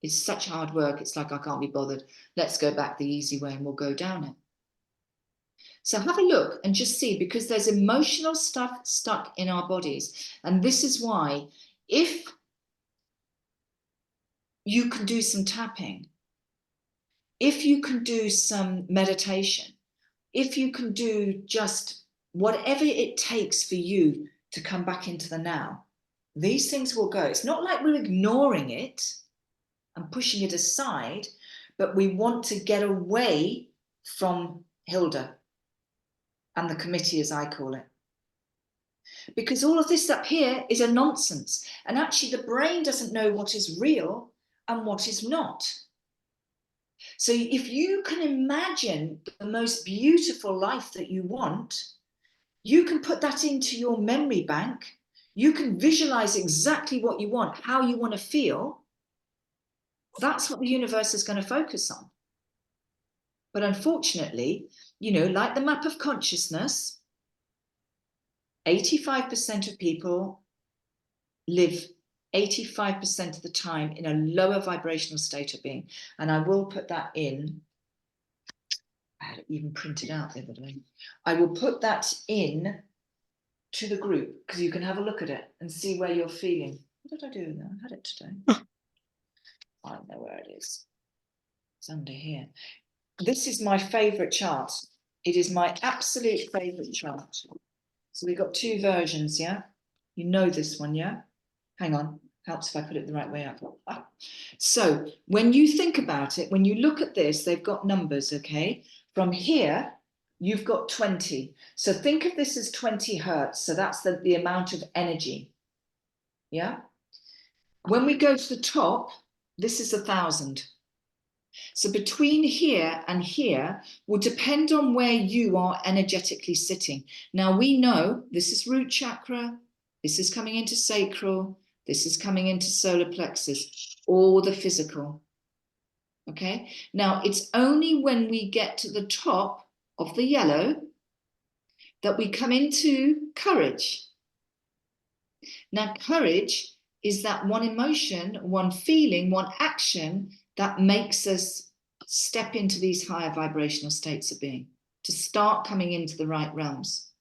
It's such hard work. It's like, I can't be bothered. Let's go back the easy way and we'll go down it. So have a look and just see, because there's emotional stuff stuck in our bodies. And this is why, if you can do some tapping, if you can do some meditation, if you can do just whatever it takes for you to come back into the now, these things will go. It's not like we're ignoring it and pushing it aside, but we want to get away from Hilda and the committee, as I call it. Because all of this up here is a nonsense. And actually the brain doesn't know what is real and what is not. So if you can imagine the most beautiful life that you want, you can put that into your memory bank. You can visualize exactly what you want, how you want to feel. That's what the universe is going to focus on. But unfortunately, you know, like the map of consciousness, 85% of people live 85% of the time in a lower vibrational state of being. And I will put that in. I had it even printed out the other day. I will put that in to the group because you can have a look at it and see where you're feeling. What did I do now? I had it today. I don't know where it is. It's under here. This is my favorite chart. It is my absolute favorite chart. So we've got two versions, yeah? You know this one, yeah? Hang on, helps if I put it the right way up. So when you think about it, when you look at this, they've got numbers, okay? From here, you've got 20. So think of this as 20 hertz. So that's the amount of energy, yeah? When we go to the top, this is 1,000. So between here and here will depend on where you are energetically sitting. Now we know this is root chakra, this is coming into sacral, this is coming into solar plexus, all the physical. Okay, now it's only when we get to the top of the yellow that we come into courage. Now courage is that one emotion, one feeling, one action that makes us step into these higher vibrational states of being, to start coming into the right realms.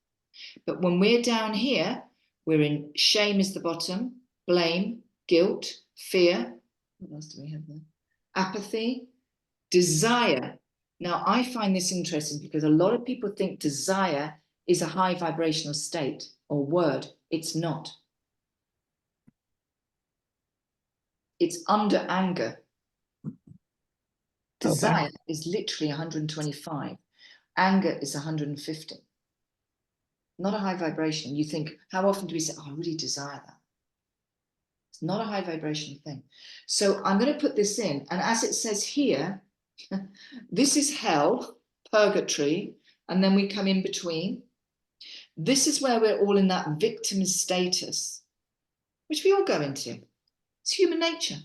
But when we're down here, we're in shame is the bottom, blame, guilt, fear. What else do we have there? Apathy, desire. Now, I find this interesting because a lot of people think desire is a high vibrational state or word. It's not. It's under anger. Desire is literally 125. Anger is 150. Not a high vibration. You think, how often do we say, oh, I really desire that? It's not a high vibration thing. So I'm going to put this in. And as it says here, this is hell, purgatory, and then we come in between. This is where we're all in that victim status, which we all go into. It's human nature.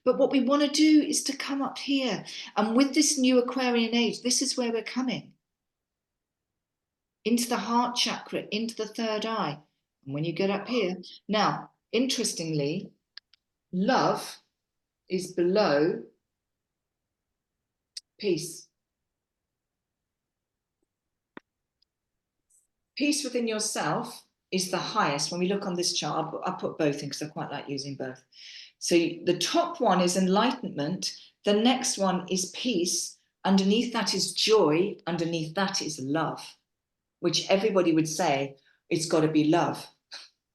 But what we want to do is to come up here. And with this new Aquarian age, this is where we're coming. Into the heart chakra, into the third eye. And when you get up here, now, interestingly, love is below peace. Peace within yourself is the highest. When we look on this chart, I'll put both in because I quite like using both. So the top one is enlightenment. The next one is peace. Underneath that is joy. Underneath that is love, which everybody would say it's got to be love,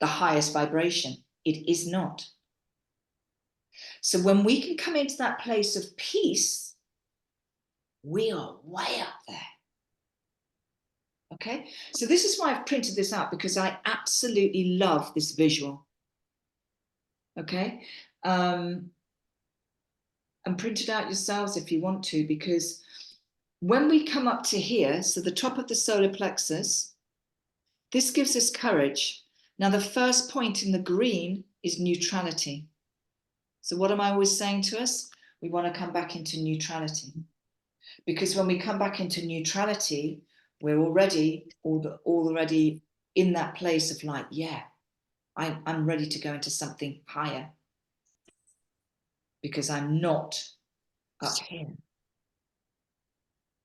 the highest vibration. It is not. So when we can come into that place of peace, we are way up there. Okay, so this is why I've printed this out, because I absolutely love this visual. Okay, and print it out yourselves if you want to, because when we come up to here, so the top of the solar plexus, this gives us courage. Now, the first point in the green is neutrality. So what am I always saying to us? We want to come back into neutrality. Because when we come back into neutrality, we're already in that place of like, yeah, I'm ready to go into something higher. Because I'm not up here.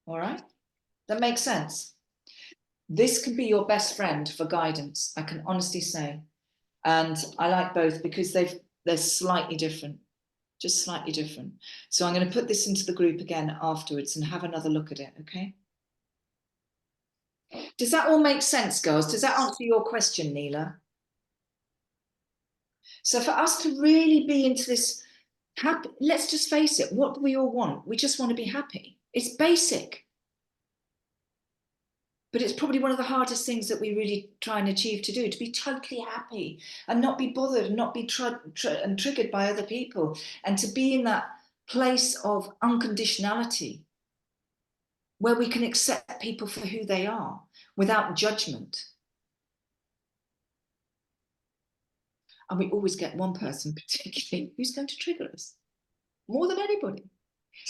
All right? That makes sense. This can be your best friend for guidance, I can honestly say. And I like both because they're slightly different, just slightly different. So I'm going to put this into the group again afterwards and have another look at it, okay? Does that all make sense, girls? Does that answer your question, Neela? So for us to really be into this happy, let's just face it, what do we all want? We just want to be happy. It's basic. But it's probably one of the hardest things that we really try and achieve to do, to be totally happy and not be bothered and not be triggered by other people, and to be in that place of unconditionality where we can accept people for who they are without judgment. And we always get one person particularly who's going to trigger us more than anybody.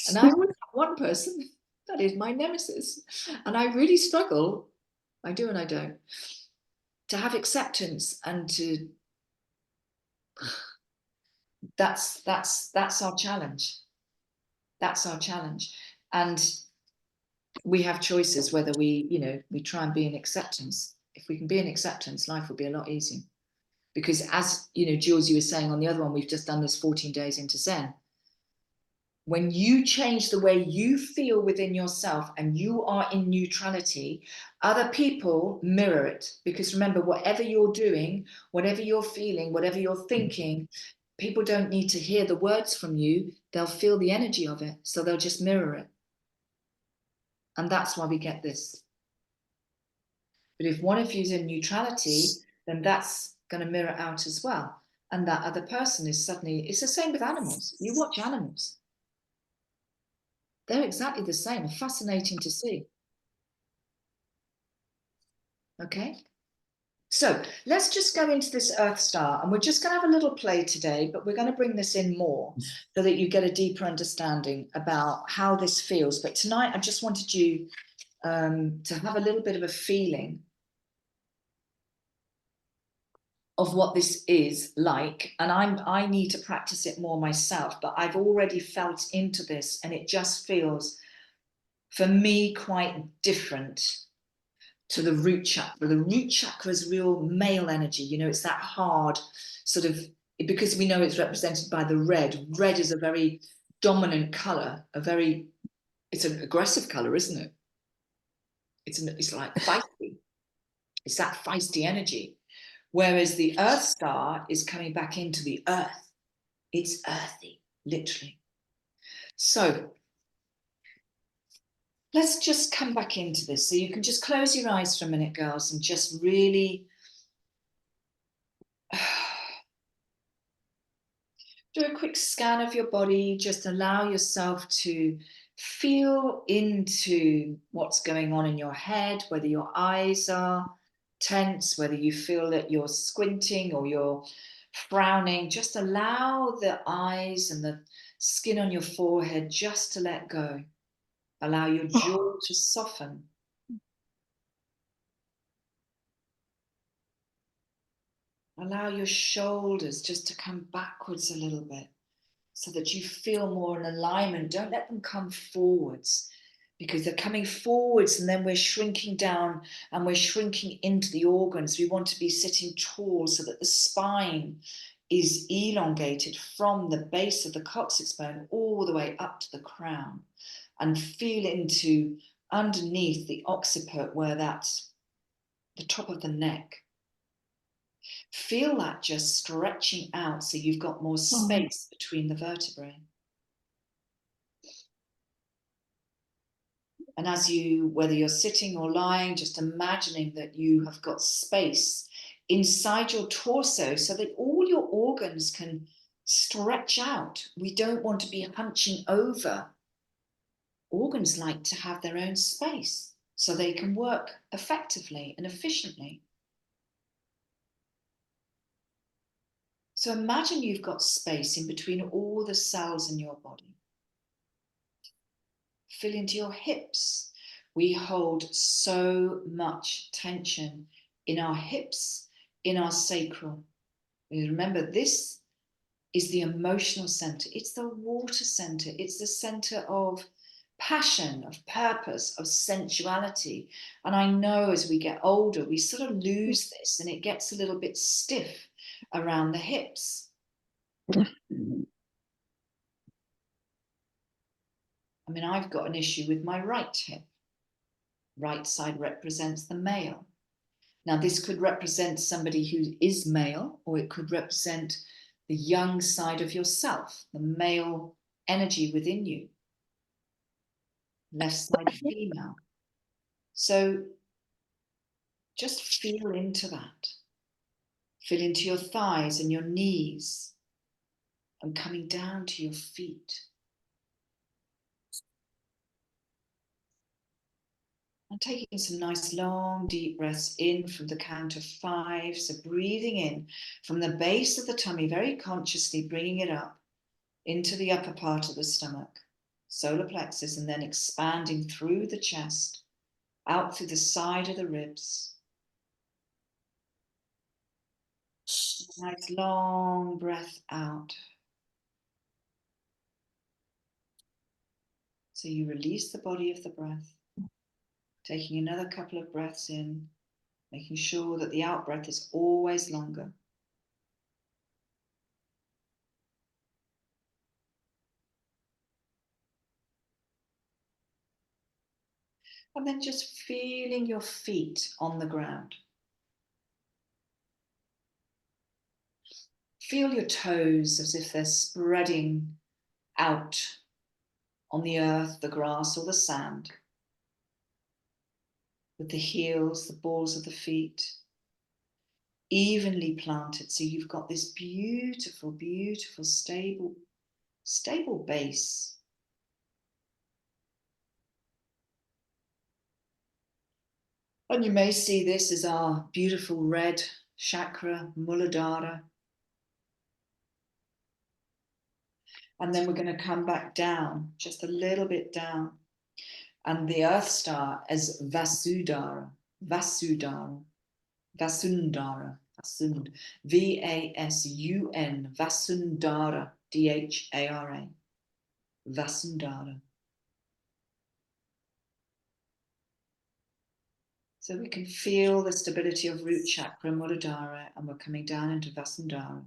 And I always have one person that is my nemesis. And I really struggle, I do and I don't, to have acceptance and to, that's our challenge. That's our challenge. And we have choices whether we try and be in acceptance. If we can be in acceptance, life will be a lot easier. Because as Jules, you were saying on the other one, we've just done this 14 days into Zen. When you change the way you feel within yourself and you are in neutrality, other people mirror it. Because remember, whatever you're doing, whatever you're feeling, whatever you're thinking, people don't need to hear the words from you. They'll feel the energy of it. So they'll just mirror it. And that's why we get this. But if one of you's in neutrality, then that's going to mirror out as well. And that other person is suddenly, it's the same with animals. You watch animals. They're exactly the same. Fascinating to see. Okay. So let's just go into this Earth star, and we're just going to have a little play today, but we're going to bring this in more so that you get a deeper understanding about how this feels. But tonight, I just wanted you to have a little bit of a feeling of what this is like. And I need to practice it more myself, but I've already felt into this, and it just feels, for me, quite different to the root chakra. The root chakra is real male energy. It's that hard sort of, because we know it's represented by the red. Red is a very dominant color, it's an aggressive color, isn't it? It's like feisty. It's that feisty energy. Whereas the Earth star is coming back into the earth. It's earthy, literally. So let's just come back into this. So you can just close your eyes for a minute, girls, and just really do a quick scan of your body. Just allow yourself to feel into what's going on in your head, whether your eyes are tense, whether you feel that you're squinting or you're frowning. Just allow the eyes and the skin on your forehead just to let go. Allow your jaw to soften. Allow your shoulders just to come backwards a little bit so that you feel more in alignment. Don't let them come forwards, because they're coming forwards and then we're shrinking down and we're shrinking into the organs. We want to be sitting tall so that the spine is elongated from the base of the coccyx bone all the way up to the crown, and feel into underneath the occiput, where that's the top of the neck. Feel that just stretching out so you've got more space between the vertebrae. And as you, whether you're sitting or lying, just imagining that you have got space inside your torso so that all your organs can stretch out. We don't want to be hunching over. Organs like to have their own space so they can work effectively and efficiently. So imagine you've got space in between all the cells in your body. Feel into your hips. We hold so much tension in our hips, in our sacral. Remember, this is the emotional center. It's the water center. It's the center of passion, of purpose, of sensuality. And I know as we get older, we sort of lose this and it gets a little bit stiff around the hips. I mean, I've got an issue with my right hip. Right side represents the male. Now, this could represent somebody who is male, or it could represent the young side of yourself, the male energy within you. Left side female. So just feel into that. Feel into your thighs and your knees and coming down to your feet. And taking some nice long deep breaths in from the count of 5. So breathing in from the base of the tummy, very consciously bringing it up into the upper part of the stomach, solar plexus, and then expanding through the chest, out through the side of the ribs. Nice long breath out. So you release the body of the breath, taking another couple of breaths in, making sure that the out breath is always longer. And then just feeling your feet on the ground. Feel your toes as if they're spreading out on the earth, the grass, or the sand. With the heels, the balls of the feet, evenly planted. So you've got this beautiful, beautiful, stable base. And you may see this as our beautiful red chakra, Muladhara. And then we're going to come back down, just a little bit down. And the earth star is Vasudhara, Vasudhara, Vasundhara, Vasund, V-A-S-U-N, Vasundhara, D-H-A-R-A, Vasundhara. So we can feel the stability of root chakra, Muladhara, and we're coming down into Vasundhara.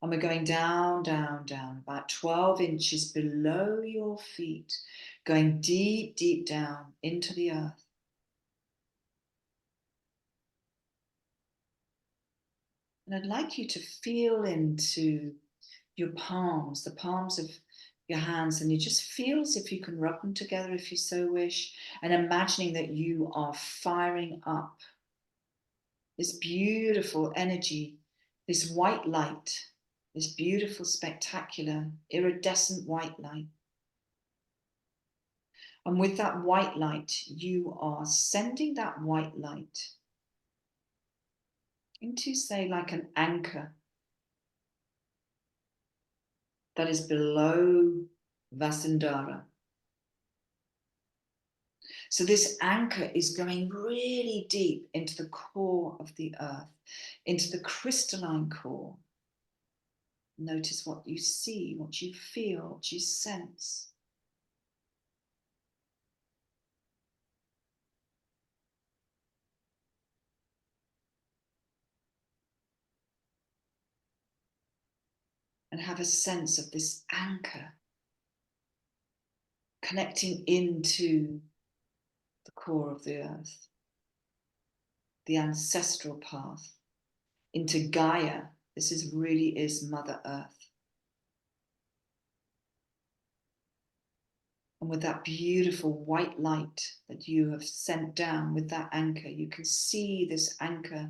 And we're going down, down, down, about 12 inches below your feet, going deep, deep down into the earth. And I'd like you to feel into your palms, the palms of your hands, and you just feel as if you can rub them together if you so wish, and imagining that you are firing up this beautiful energy, this white light, this beautiful, spectacular, iridescent white light. And with that white light, you are sending that white light into, say, like an anchor that is below Vasundhara. So this anchor is going really deep into the core of the earth, into the crystalline core. Notice what you see, what you feel, what you sense. And have a sense of this anchor connecting into the core of the earth, the ancestral path, into Gaia. This really is Mother Earth. And with that beautiful white light that you have sent down with that anchor, you can see this anchor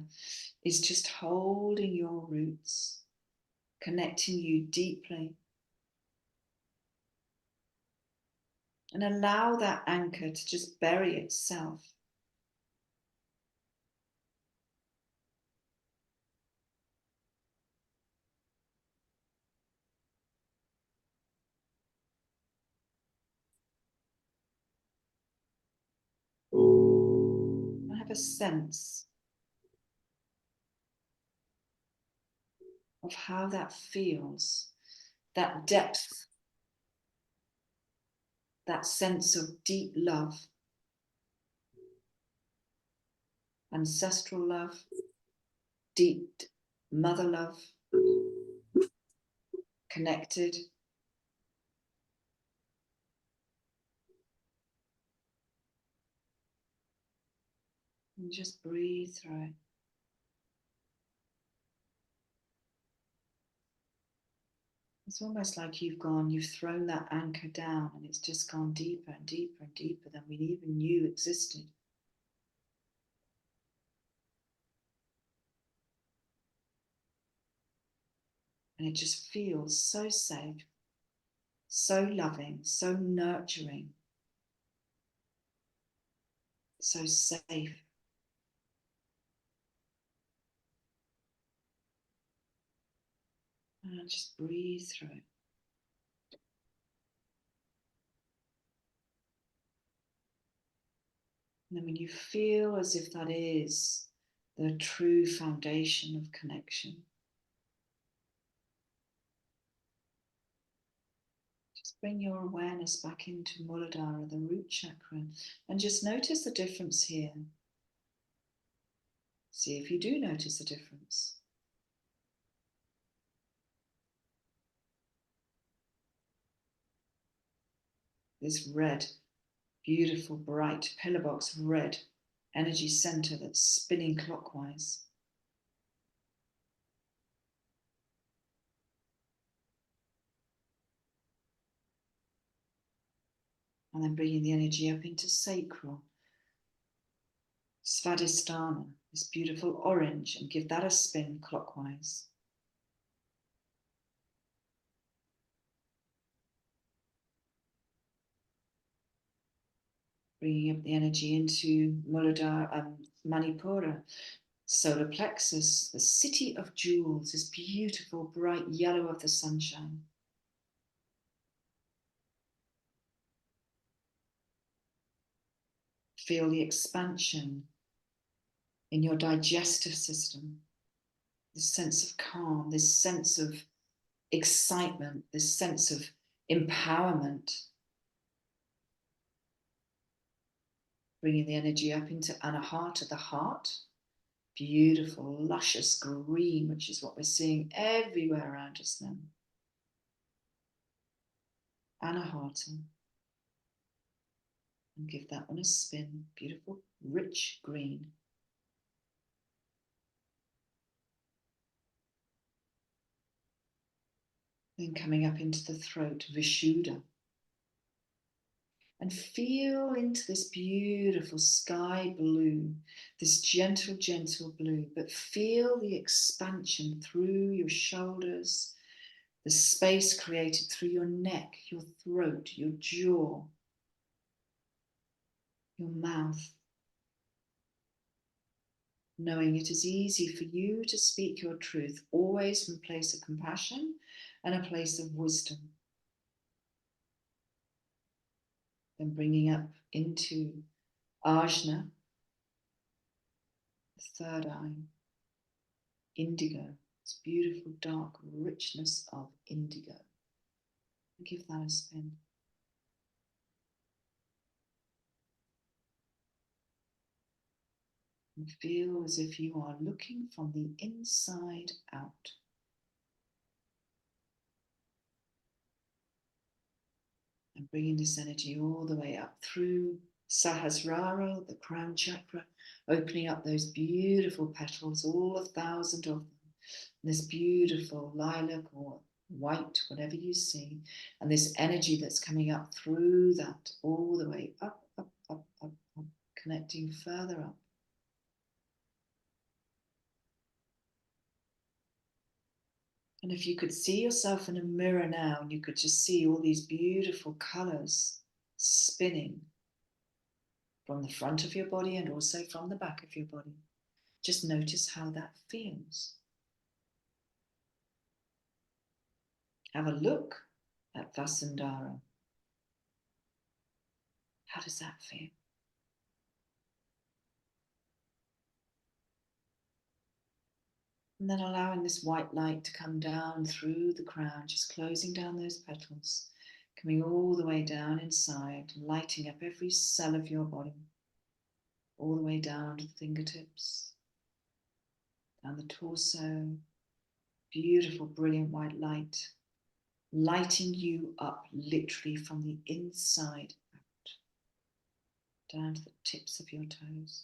is just holding your roots, connecting you deeply. And allow that anchor to just bury itself. And have a sense of how that feels, that depth, that sense of deep love, ancestral love, deep mother love, connected. And just breathe through it. It's almost like you've thrown that anchor down and it's just gone deeper and deeper and deeper than we even knew existed. And it just feels so safe, so loving, so nurturing, so safe. And just breathe through it. And then when you feel as if that is the true foundation of connection, just bring your awareness back into Muladhara, the root chakra, and just notice the difference here. See if you do notice the difference. This red, beautiful, bright pillar box red energy center that's spinning clockwise. And then bringing the energy up into sacral, Svadhisthana, this beautiful orange, and give that a spin clockwise. Bringing up the energy into Muladhara, Manipura, solar plexus, the city of jewels, this beautiful bright yellow of the sunshine. Feel the expansion in your digestive system, this sense of calm, this sense of excitement, this sense of empowerment. Bringing the energy up into Anahata, the heart. Beautiful, luscious green, which is what we're seeing everywhere around us now. Anahata. And give that one a spin. Beautiful, rich green. Then coming up into the throat, Vishuddha. And feel into this beautiful sky blue, this gentle, gentle blue, but feel the expansion through your shoulders, the space created through your neck, your throat, your jaw, your mouth. Knowing it is easy for you to speak your truth, always from a place of compassion and a place of wisdom. Then bringing up into Ajna, the third eye, indigo, this beautiful dark richness of indigo. Give that a spin. And feel as if you are looking from the inside out. And bringing this energy all the way up through Sahasrara, the crown chakra, opening up those beautiful petals, all 1,000 of them. And this beautiful lilac or white, whatever you see, and this energy that's coming up through that, all the way up, up, up, up, up, connecting further up. And if you could see yourself in a mirror now, and you could just see all these beautiful colors spinning from the front of your body and also from the back of your body, just notice how that feels. Have a look at Vasundhara. How does that feel? And then allowing this white light to come down through the crown, just closing down those petals, coming all the way down inside, lighting up every cell of your body, all the way down to the fingertips, down the torso. Beautiful, brilliant white light, lighting you up literally from the inside out, down to the tips of your toes.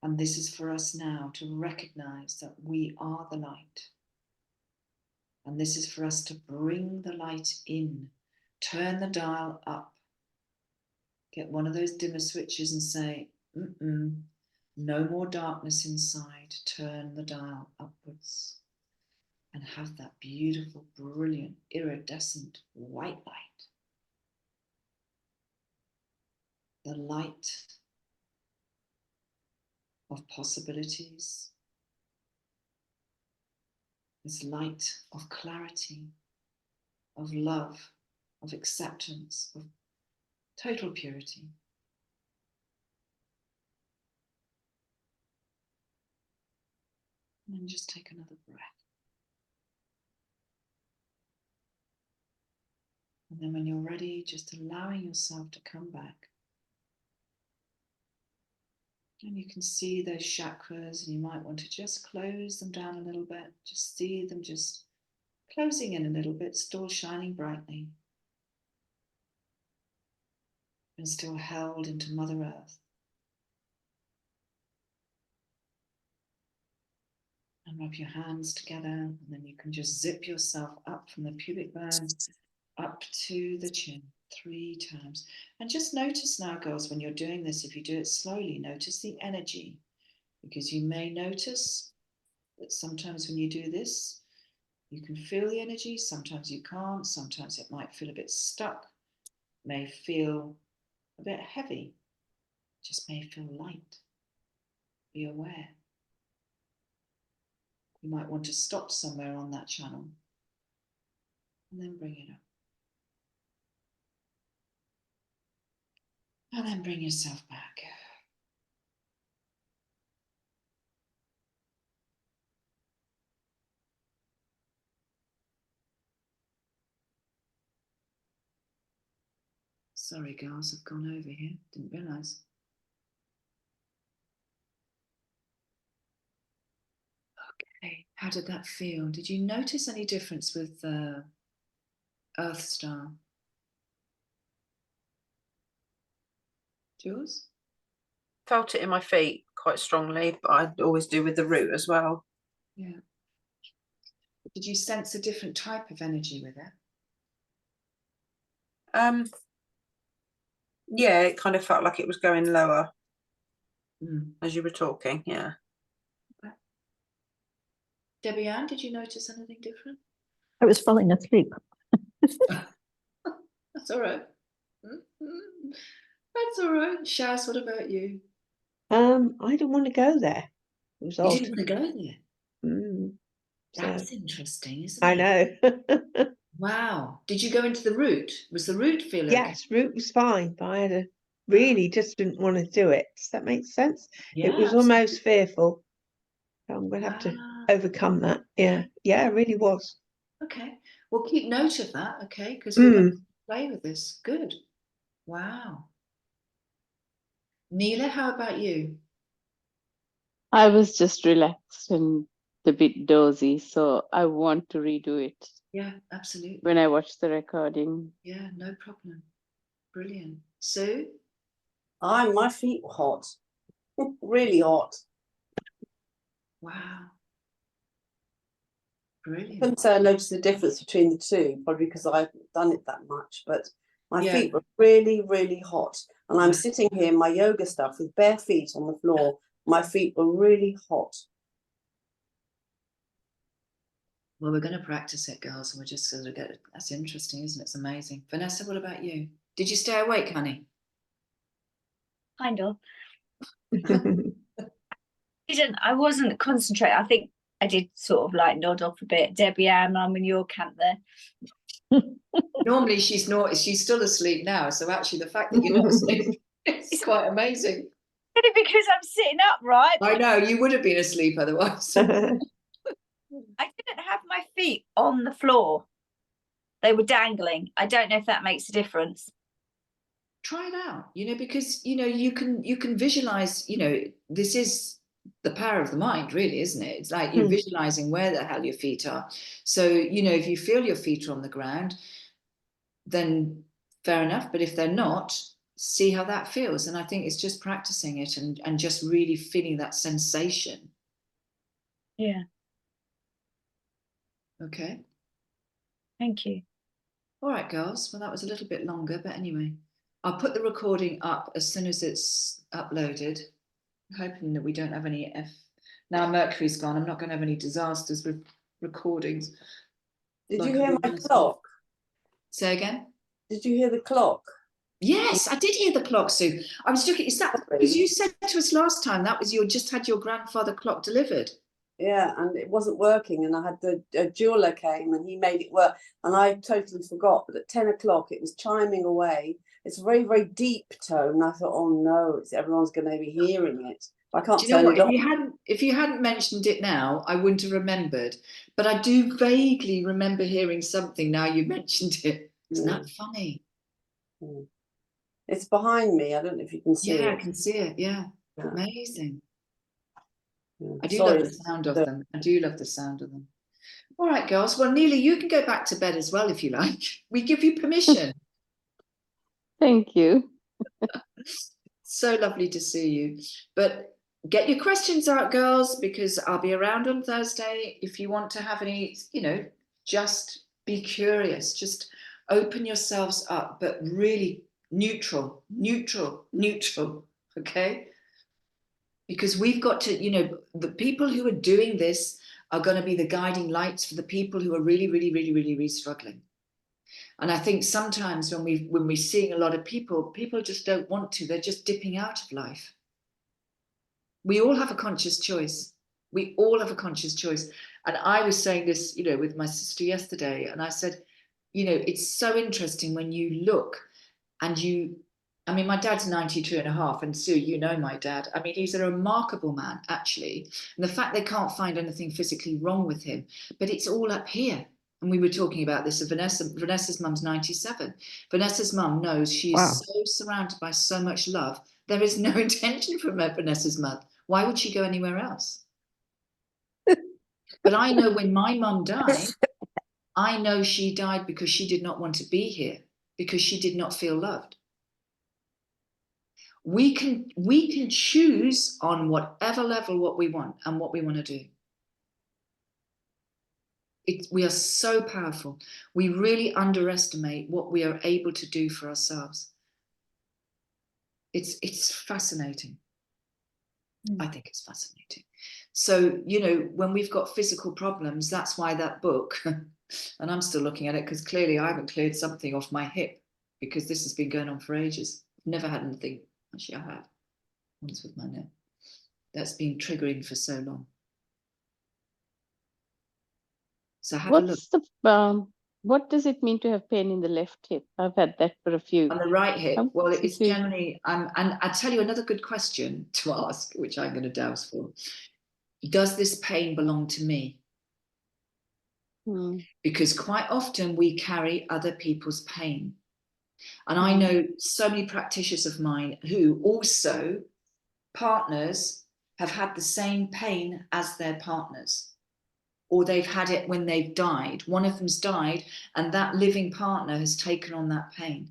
And this is for us now to recognize that we are the light. And this is for us to bring the light in, turn the dial up, get one of those dimmer switches and say, no more darkness inside, turn the dial upwards. And have that beautiful, brilliant, iridescent white light. The light of possibilities. This light of clarity, of love, of acceptance, of total purity. And then just take another breath. And then when you're ready, just allowing yourself to come back. And you can see those chakras, and you might want to just close them down a little bit. Just see them just closing in a little bit, still shining brightly. And still held into Mother Earth. And rub your hands together, and then you can just zip yourself up from the pubic bone up to the chin 3 times. And just notice now, girls, when you're doing this, if you do it slowly, notice the energy, because you may notice that sometimes when you do this, you can feel the energy, sometimes you can't, sometimes it might feel a bit stuck, may feel a bit heavy, just may feel light. Be aware. You might want to stop somewhere on that channel and then bring it up. And then bring yourself back. Sorry, girls, I've gone over here. Didn't realise. Okay, how did that feel? Did you notice any difference with Earth Star? Jules? Felt it in my feet quite strongly, but I always do with the root as well. Yeah. Did you sense a different type of energy with it? Yeah, it kind of felt like it was going lower Mm. as you were talking. Yeah. Okay. Debbie Ann, did you notice anything different? I was falling asleep. That's all right. That's all right. Shaz, what about you? I don't want to go there. It was You odd. didn't want to go there. Mm, so, That's interesting, isn't I it? know. Wow. Did you go into the route? Was the route feel okay? Yes, route was fine, but I had a really just didn't want to do it. Does that make sense? Yeah, It was absolutely. almost fearful. So I'm going to have to Ah, overcome that. Yeah, yeah, it really was. okay. Well, keep note of that, okay? Because we're going to Mm. play with this. Good. Wow. Neela, how about you? I was just relaxed and a bit dozy, so I want to redo it Yeah, absolutely. when I watch the recording. Yeah, no problem. Brilliant. Sue? My feet were hot, really hot. Wow. Brilliant. Couldn't say I noticed the difference between the two, probably because I haven't done it that much, but my Yeah. feet were really, really hot. And I'm sitting here in my yoga stuff with bare feet on the floor. My feet were really hot. Well, we're going to practice it, girls, and we're just going to get it. That's interesting, isn't it? It's amazing. Vanessa, what about you? Did you stay awake, honey? Kind of. I wasn't concentrating. I think I did sort of like nod off a bit. Debbie Ann, I'm in your camp there. Normally she's not. She's still asleep now. So actually, the fact that you're not asleep is quite amazing. Only because I'm sitting up, right? I know you would have been asleep otherwise. I didn't have my feet on the floor. They were dangling. I don't know if that makes a difference. Try it out, because you can visualize. This is the power of the mind, really, isn't it? It's like you're visualizing where the hell your feet are. So if you feel your feet are on the ground, then fair enough. But if they're not, see how that feels. And I think it's just practicing it and just really feeling that sensation. Yeah. Okay. Thank you. All right, girls. Well, that was a little bit longer, but anyway, I'll put the recording up as soon as it's uploaded. I'm hoping that we don't have any now Mercury's gone. I'm not going to have any disasters with recordings. Did Like you hear my always. clock? Say again? Did you hear the clock? Yes, I did hear the clock, Sue. I was looking, is that because you said to us last time that was just had your grandfather clock delivered? Yeah, and it wasn't working, and I had the jeweler came and he made it work, and I totally forgot. But at 10 o'clock, it was chiming away. It's a very, very deep tone. I thought, oh no, everyone's going to be hearing it. I can't Do you know turn what? it off. If you hadn't mentioned it now, I wouldn't have remembered. But I do vaguely remember hearing something now you mentioned it. Isn't that funny? It's behind me. I don't know if you can see Yeah, it. I can see it. Yeah, Yeah. amazing. Yeah. I do Sorry, love the sound of them. I do love the sound of them. All right, girls. Well, Neela, you can go back to bed as well if you like. We give you permission. Thank you. So lovely to see you. But get your questions out, girls, because I'll be around on Thursday. If you want to have any, just be curious. Just open yourselves up, but really neutral. Okay? Because we've got to, the people who are doing this are going to be the guiding lights for the people who are really, really, really, really, really struggling. And I think sometimes when we're seeing a lot of people just don't want to. They're just dipping out of life. We all have a conscious choice. We all have a conscious choice. And I was saying this, with my sister yesterday, and I said, it's so interesting when you look and my dad's 92 and a half, and Sue, my dad. He's a remarkable man, actually. And the fact they can't find anything physically wrong with him, but it's all up here. And we were talking about this. Vanessa's mum's 97. Vanessa's mum knows she is so surrounded by so much love. There is no intention from Vanessa's mum. Why would she go anywhere else? But I know when my mum died, I know she died because she did not want to be here, because she did not feel loved. We can choose on whatever level what we want and what we want to do. We are so powerful. We really underestimate what we are able to do for ourselves. It's fascinating. I think it's fascinating. So, when we've got physical problems, that's why that book, and I'm still looking at it because clearly I haven't cleared something off my hip because this has been going on for ages. I've never had anything. Actually, I have. Once with my neck. That's been triggering for so long. So have a look. What does it mean to have pain in the left hip? I've had that for a few. On the right hip, well, it's see. generally, and I'll tell you another good question to ask, which I'm going to douse for. Does this pain belong to me? Because quite often we carry other people's pain. And I know so many practitioners of mine who also, partners, have had the same pain as their partners. Or they've had it when they've died. One of them's died, and that living partner has taken on that pain.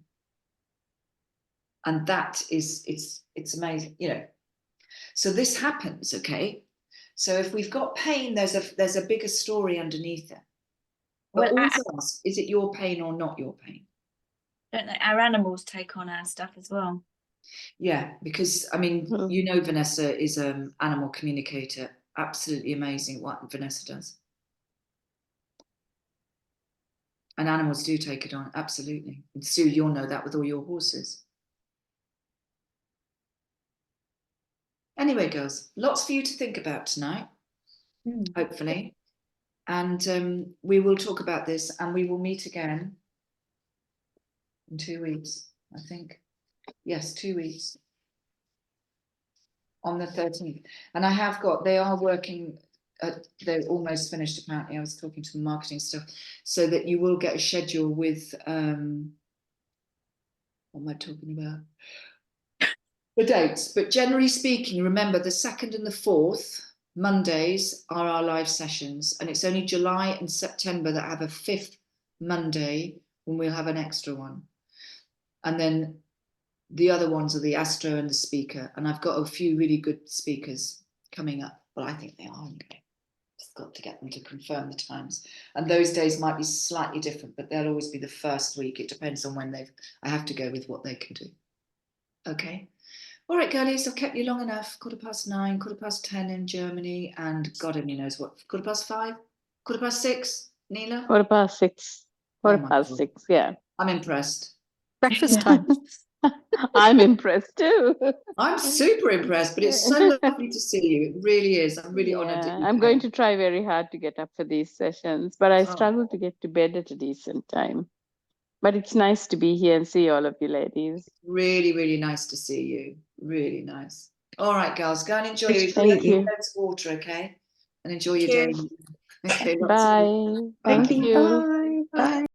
And that is, it's amazing, So this happens, okay? So if we've got pain, there's a bigger story underneath it. But Well, always ask, is it your pain or not your pain? don't know, our animals take on our stuff as well. Yeah, because I mean, Mm. you know, Vanessa is an animal communicator. Absolutely amazing what Vanessa does. And animals do take it on, absolutely. And Sue, you'll know that with all your horses. Anyway, girls, lots for you to think about tonight, hopefully. And we will talk about this, and we will meet again in 2 weeks, I think. Yes, 2 weeks. On the 13th. And I have got, they are working, they're almost finished apparently. I was talking to the marketing stuff, so that you will get a schedule with, what am I talking about? The dates. But generally speaking, remember the 2nd and the 4th Mondays are our live sessions, and it's only July and September that have a 5th Monday when we'll have an extra one. And then the other ones are the astro and the speaker, and I've got a few really good speakers coming up. Well, I think they are anyway. Just got to get them to confirm the times, and those days might be slightly different, but they'll always be the first week. It depends on when I have to go with what they can do. Okay, all right, girlies, I've kept you long enough. 9:15, 10:15 in Germany, and God only knows what. 5:15, 6:15, Neela. 6:15. Oh my God. 6:15. Yeah. I'm impressed. Breakfast time. I'm impressed too. I'm super impressed, but it's so lovely to see you. It really is. I'm really honoured that you I'm going came. to try very hard to get up for these sessions, but I Oh. struggle to get to bed at a decent time. But it's nice to be here and see all of you ladies. Really, really nice to see you. Really nice. All right, girls, go and enjoy your Thank you. loads of water, okay? And enjoy your Thank day. you. Okay, lots of love. Bye. Thank Bye. you. Bye. Bye.